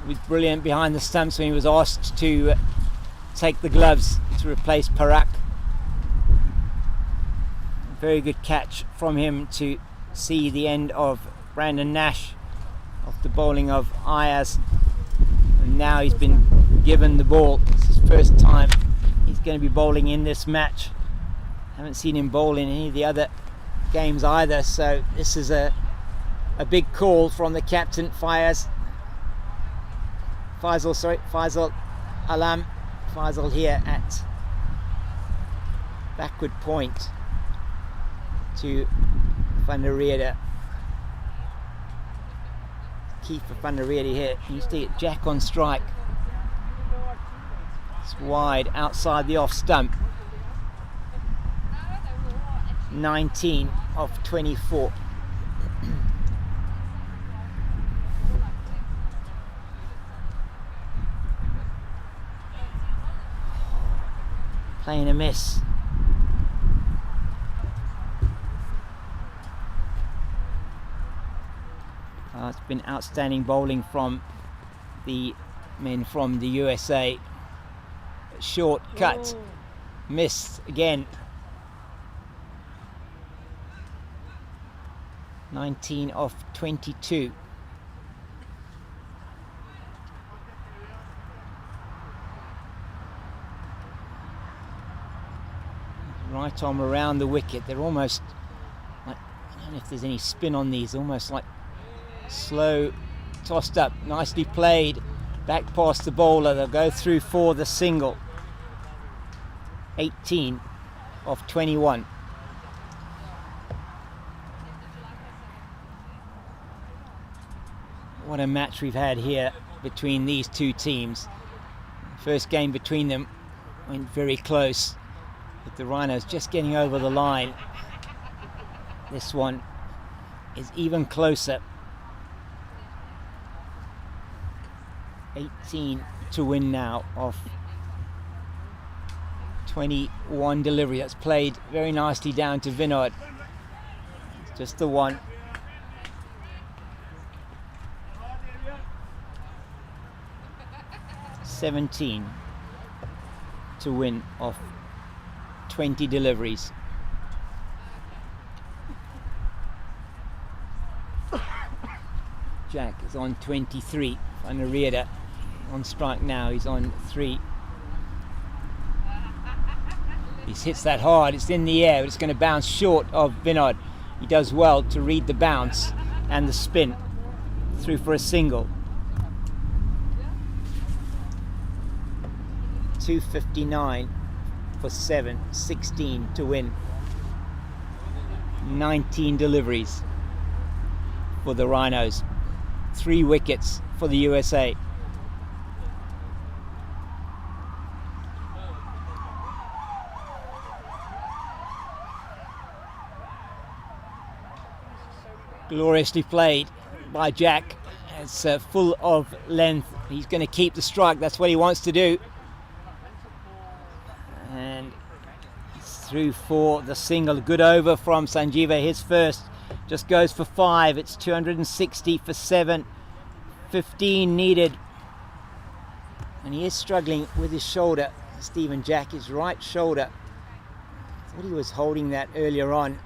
was brilliant behind the stumps when he was asked to take the gloves to replace Parak. Very good catch from him to see the end of Brandon Nash off the bowling of Ayaz, and now he's been given the ball. It's his first time he's going to be bowling in this match. Haven't seen him bowl in any of the other games either, so this is a big call from the captain Faisal Alam. Faisal here at backward point to van der Rede. Key for van der Rede here. He used to get Jack on strike. It's wide outside the off stump. 19 of 24. Playing a miss. It's been outstanding bowling from the men from the USA. Short cut. Missed again. 19 of 22. Right arm around the wicket. They're almost like, And if there's any spin on these, almost like slow, tossed up, nicely played, back past the bowler. They'll go through for the single. 18 of 21. What a match we've had here between these two teams. First game between them went very close, with the Rhinos just getting over the line. This one is even closer. 18 to win now of 21 delivery. That's played very nicely down to Vinod. It's just the one. $17 to win of 20 deliveries. Jack is on 23. Vanareda on strike now. He's on 3. He hits that hard. It's in the air. It's going to bounce short of Vinod. He does well to read the bounce and the spin through for a single. 259 for 7, 16 to win. 19 deliveries for the Rhinos. 3 wickets for the USA. Gloriously played by Jack. It's full of length. He's going to keep the strike. That's what he wants to do. And through for the single. Good over from Sanjeeva. His first just goes for 5. It's 260 for 7. 15 needed. And he is struggling with his shoulder. Stephen Jack, his right shoulder. I thought he was holding that earlier on.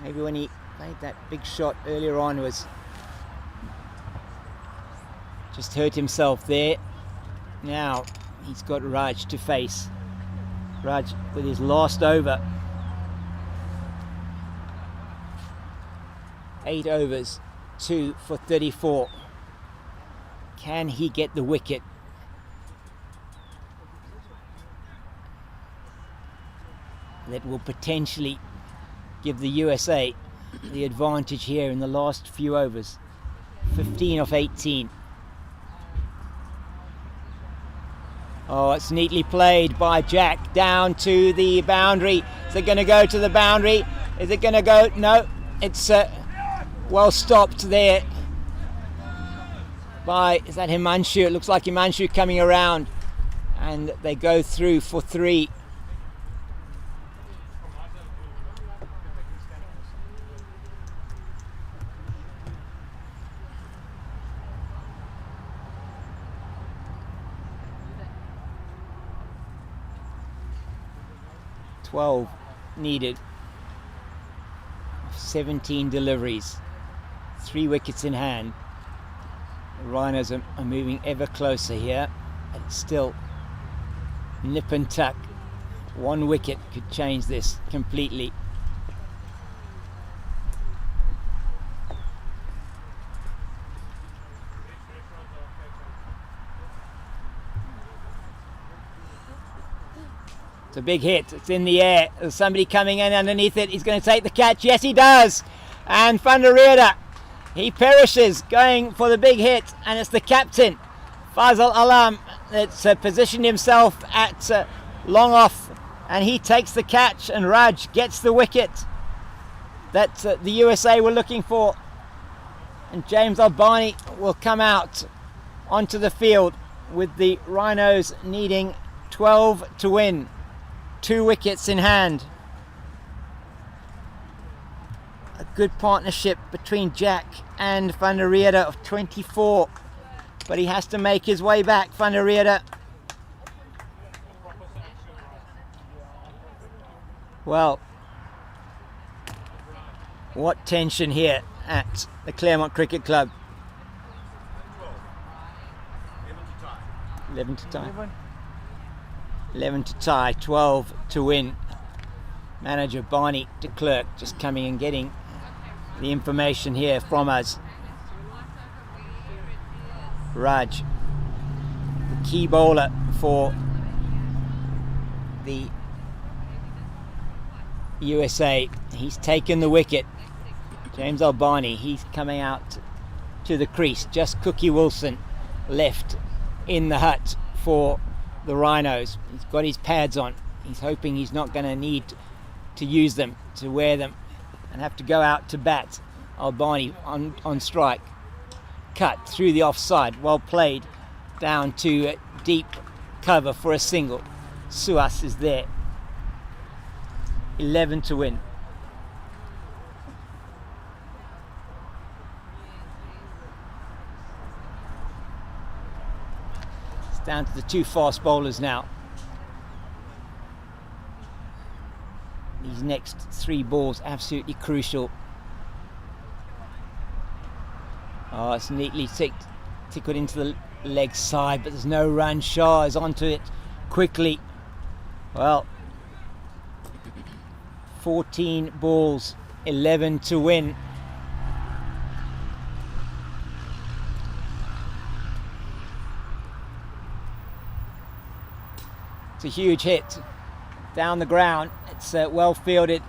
Maybe when he made that big shot earlier on was just hurt himself there. Now he's got Raj to face. Raj with his last over. 8 overs, 2 for 34. Can he get the wicket? That will potentially give the USA the advantage here in the last few overs. 15 off 18. Oh, it's neatly played by Jack down to the boundary. Is it going to go to the boundary? Is it going to go? No, it's well stopped there by, is that Himanshu? It looks like Himanshu coming around, and they go through for 3. $12 needed. 17 deliveries. 3 wickets in hand. The Rhinos are moving ever closer here. But it's still nip and tuck. 1 wicket could change this completely. It's a big hit. It's in the air. There's somebody coming in underneath it. He's going to take the catch. Yes, he does. And Vanareda, he perishes going for the big hit. And it's the captain, Faisal Alam, that's positioned himself at long off. And he takes the catch. And Raj gets the wicket that the USA were looking for. And James Albani will come out onto the field with the Rhinos needing 12 to win. 2 wickets in hand. A good partnership between Jack and Vanareda of 24. But he has to make his way back, Vanareda. Well, what tension here at the Claremont Cricket Club. 11 to tie. 11 to tie, 12 to win. Manager Barney de Klerk just coming and getting the information here from us. Raj, the key bowler for the USA, he's taken the wicket. James Albani, he's coming out to the crease. Just Cookie Wilson left in the hut for the Rhinos. He's got his pads on. He's hoping he's not going to need to use them, to wear them and have to go out to bat. Albani on strike. Cut through the offside. Well played down to deep cover for a single. Suhas is there. 11 to win. It's down to the two fast bowlers now. These next three balls absolutely crucial. Oh, it's neatly tickled into the leg side, but there's no run. Shah is onto it quickly. Well, 14 balls, 11 to win. It's a huge hit down the ground. It's well fielded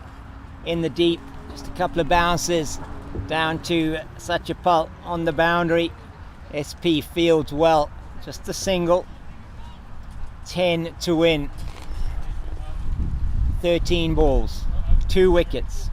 in the deep. Just a couple of bounces down to Satyapal on the boundary. SP fields well. Just a single. 10 to win. 13 balls. 2 wickets.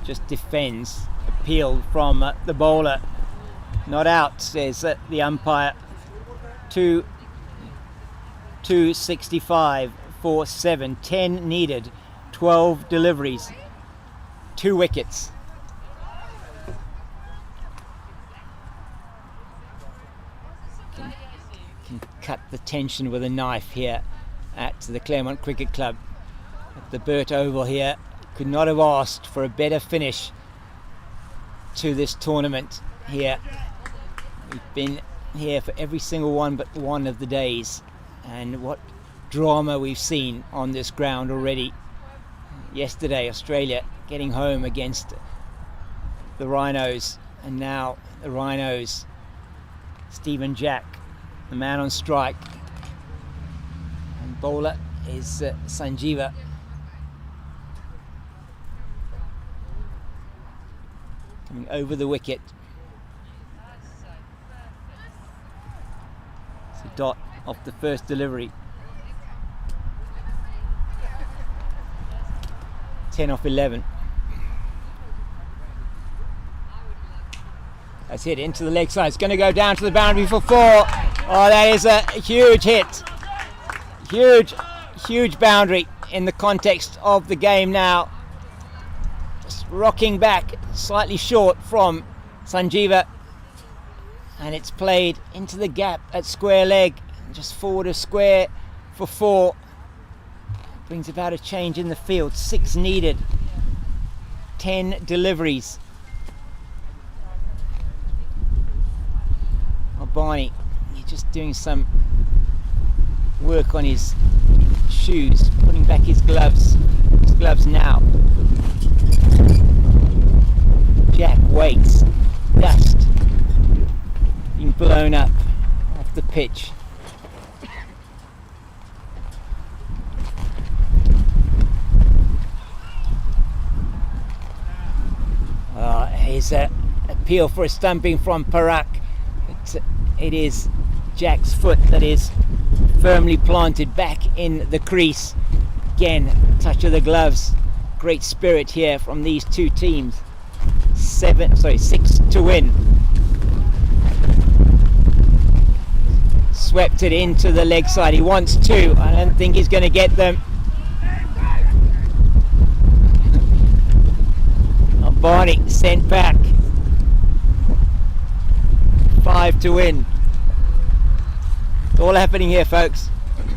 Just defends. Appeal from the bowler. Not out, says the umpire. 265 for 7. 10 needed. 12 deliveries. 2 wickets. Can cut the tension with a knife here at the Claremont Cricket Club. At the Burt Oval here. Could not have asked for a better finish to this tournament here. We've been here for every single one but one of the days, and what drama we've seen on this ground already. Yesterday Australia getting home against the Rhinos, and now the Rhinos. Stephen Jack, the man on strike, and bowler is Sanjeeva. Coming over the wicket. It's a dot off the first delivery. 10 off 11. That's it, into the leg side. It's going to go down to the boundary for 4. Oh, that is a huge hit. Huge boundary in the context of the game now. Rocking back slightly short from Sanjeeva, and it's played into the gap at square leg, just forward of square for 4. Brings about a change in the field. 6 needed, 10 deliveries. Albani, he's just doing some work on his shoes, putting back his gloves now. Jack waits. Dust being blown up off the pitch. Here's an appeal for a stumping from Parak. It is Jack's foot that is firmly planted back in the crease. Again, touch of the gloves. Great spirit here from these two teams. 6 to win. Swept it into the leg side. He wants 2. I don't think he's going to get them. Albani sent back. 5 to win. It's all happening here, folks.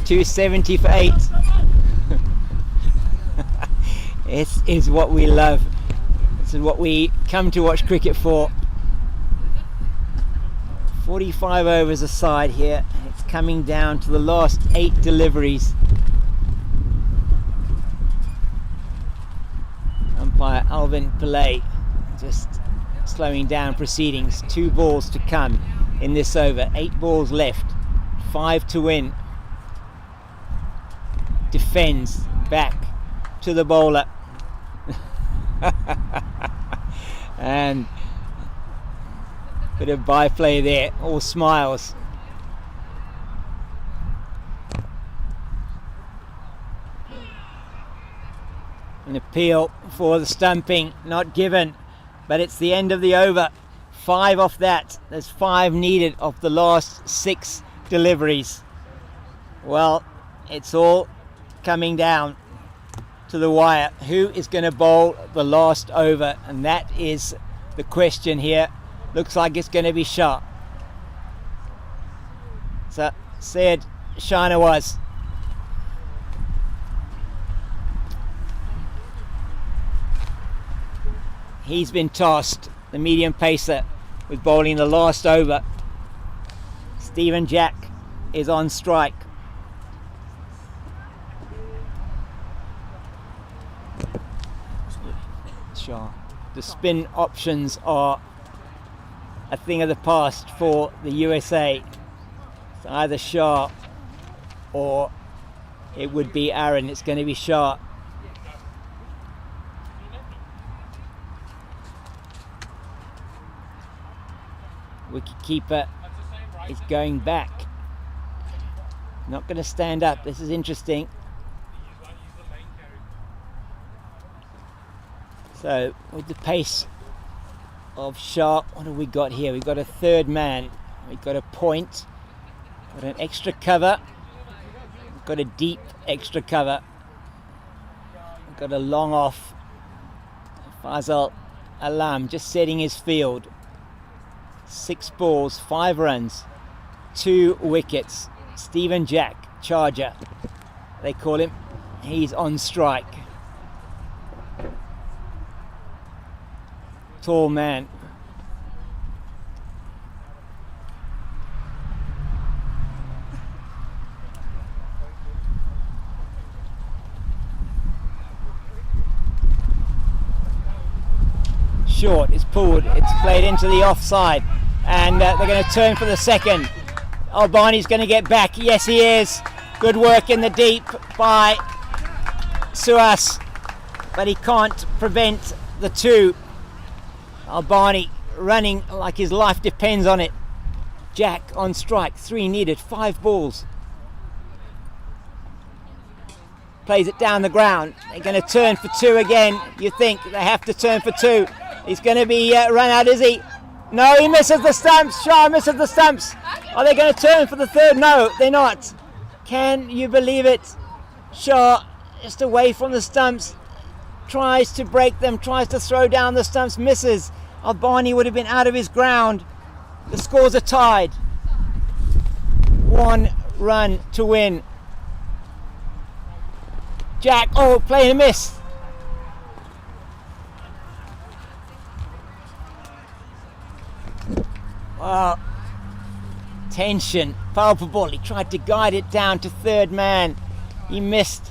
270 for 8. This is what we love. This is what we come to watch cricket for. 45 overs aside here. It's coming down to the last 8 deliveries. Umpire Alvin Pillay just slowing down proceedings. 2 balls to come in this over. 8 balls left. 5 to win. Defends back to the bowler. And bit of byplay there, all smiles. An appeal for the stumping, not given, but it's the end of the over. 5 off that. There's 5 needed of the last 6 deliveries. Well, it's all coming down to the wire. Who is going to bowl the last over? And that is the question here. Looks like it's going to be Shah. So Syed Shahnawaz. He's been tasked, the medium pacer, with bowling the last over. Stephen Jack is on strike. Shah. The spin options are a thing of the past for the USA. It's either Shah or it would be Aaron. It's going to be Shah. Wicketkeeper is going back. Not going to stand up. This is interesting. So with the pace of Shah, what have we got here? We've got a third man. We've got a point. Got an extra cover. We've got a deep extra cover. We've got a long off. Fazal Alam just setting his field. 6 balls, 5 runs, 2 wickets. Stephen Jack, charger, they call him. He's on strike. Tall man. Short, it's pulled, it's played into the offside, and they're going to turn for the second. Albani's going to get back. Yes, he is. Good work in the deep by Suas, but he can't prevent the 2. Albani running like his life depends on it. Jack on strike. 3 needed. 5 balls. Plays it down the ground. They're going to turn for 2 again. You think they have to turn for 2. He's going to be run out, is he? No, he misses the stumps. Shah misses the stumps. Are they going to turn for the 3rd? No, they're not. Can you believe it? Shah just away from the stumps. Tries to break them. Tries to throw down the stumps. Misses. Albani would have been out of his ground. The scores are tied. 1 run to win. Jack, playing a miss. Wow. Tension, palpable. He tried to guide it down to 3rd man. He missed.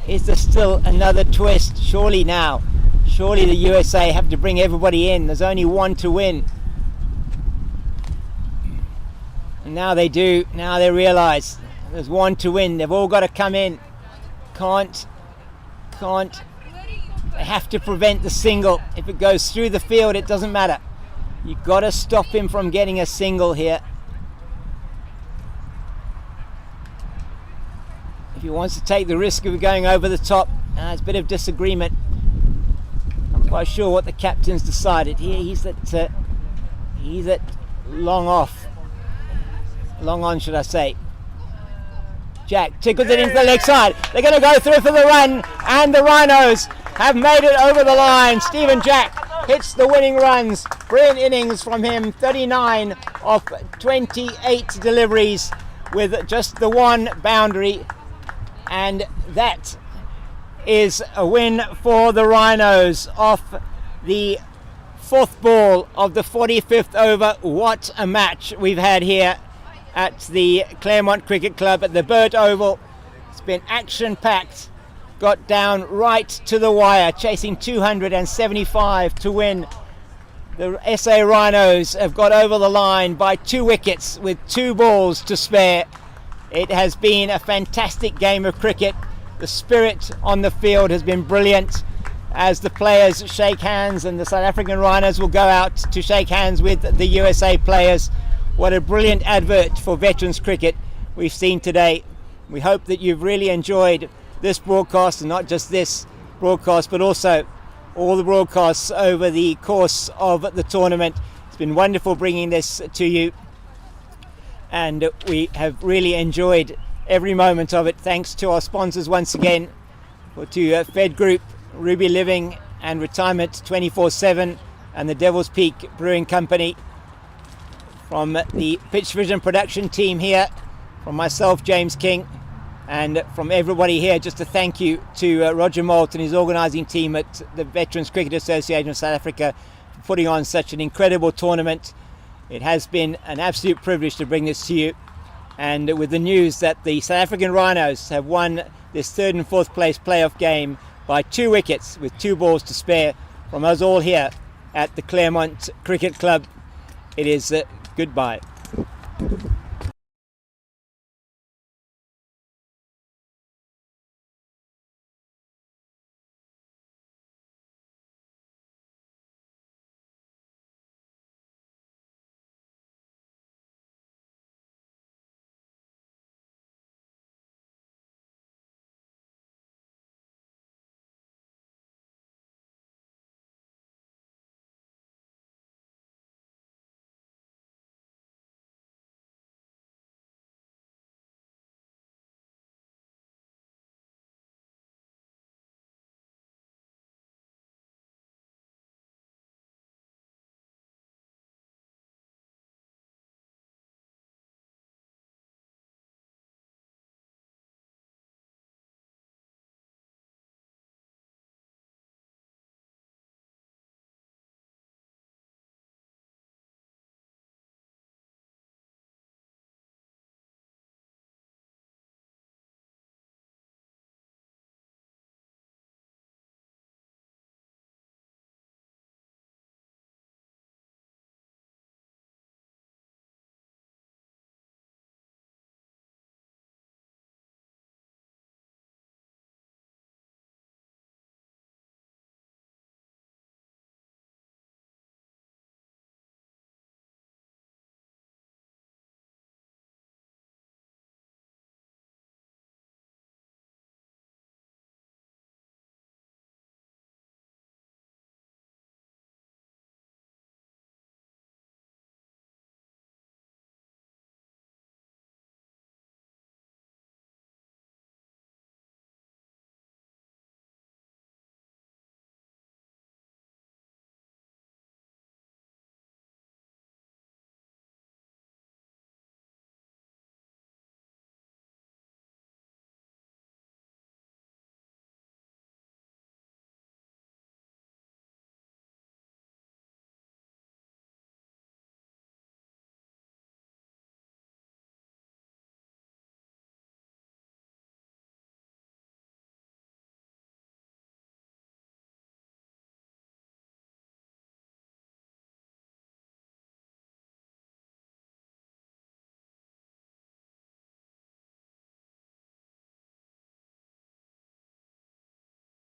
Is there still another twist? Surely now. Surely the USA have to bring everybody in. There's only 1 to win. And now they do. Now they realise there's 1 to win. They've all got to come in. Can't. They have to prevent the single. If it goes through the field, it doesn't matter. You've got to stop him from getting a single here. If he wants to take the risk of going over the top, there's a bit of disagreement. I'm quite sure what the captain's decided here. He's at long off. Long on, should I say. Jack tickles it into the leg side. They're going to go through for the run, and the Rhinos have made it over the line. Stephen Jack hits the winning runs. Brilliant innings from him. 39 of 28 deliveries with just the one boundary, and that is a win for the Rhinos off the 4th ball of the 45th over. What a match we've had here at the Claremont Cricket Club at the Burt Oval. It's been action-packed, got down right to the wire, chasing 275 to win. The SA Rhinos have got over the line by 2 wickets with 2 balls to spare. It has been a fantastic game of cricket. The spirit on the field has been brilliant as the players shake hands, and the South African Rhinos will go out to shake hands with the USA players. What a brilliant advert for veterans cricket we've seen today. We hope that you've really enjoyed this broadcast, and not just this broadcast but also all the broadcasts over the course of the tournament. It's been wonderful bringing this to you, and we have really enjoyed every moment of it. Thanks to our sponsors once again, to Fed Group, Ruby Living and Retirement 24/7, and the Devil's Peak Brewing Company. From the Pitch Vision production team here, from myself, James King, and from everybody here, just a thank you to Roger Moult and his organising team at the Veterans Cricket Association of South Africa for putting on such an incredible tournament. It has been an absolute privilege to bring this to you, and with the news that the South African Rhinos have won this 3rd and 4th place playoff game by 2 wickets with 2 balls to spare, from us all here at the Claremont Cricket Club, it is goodbye.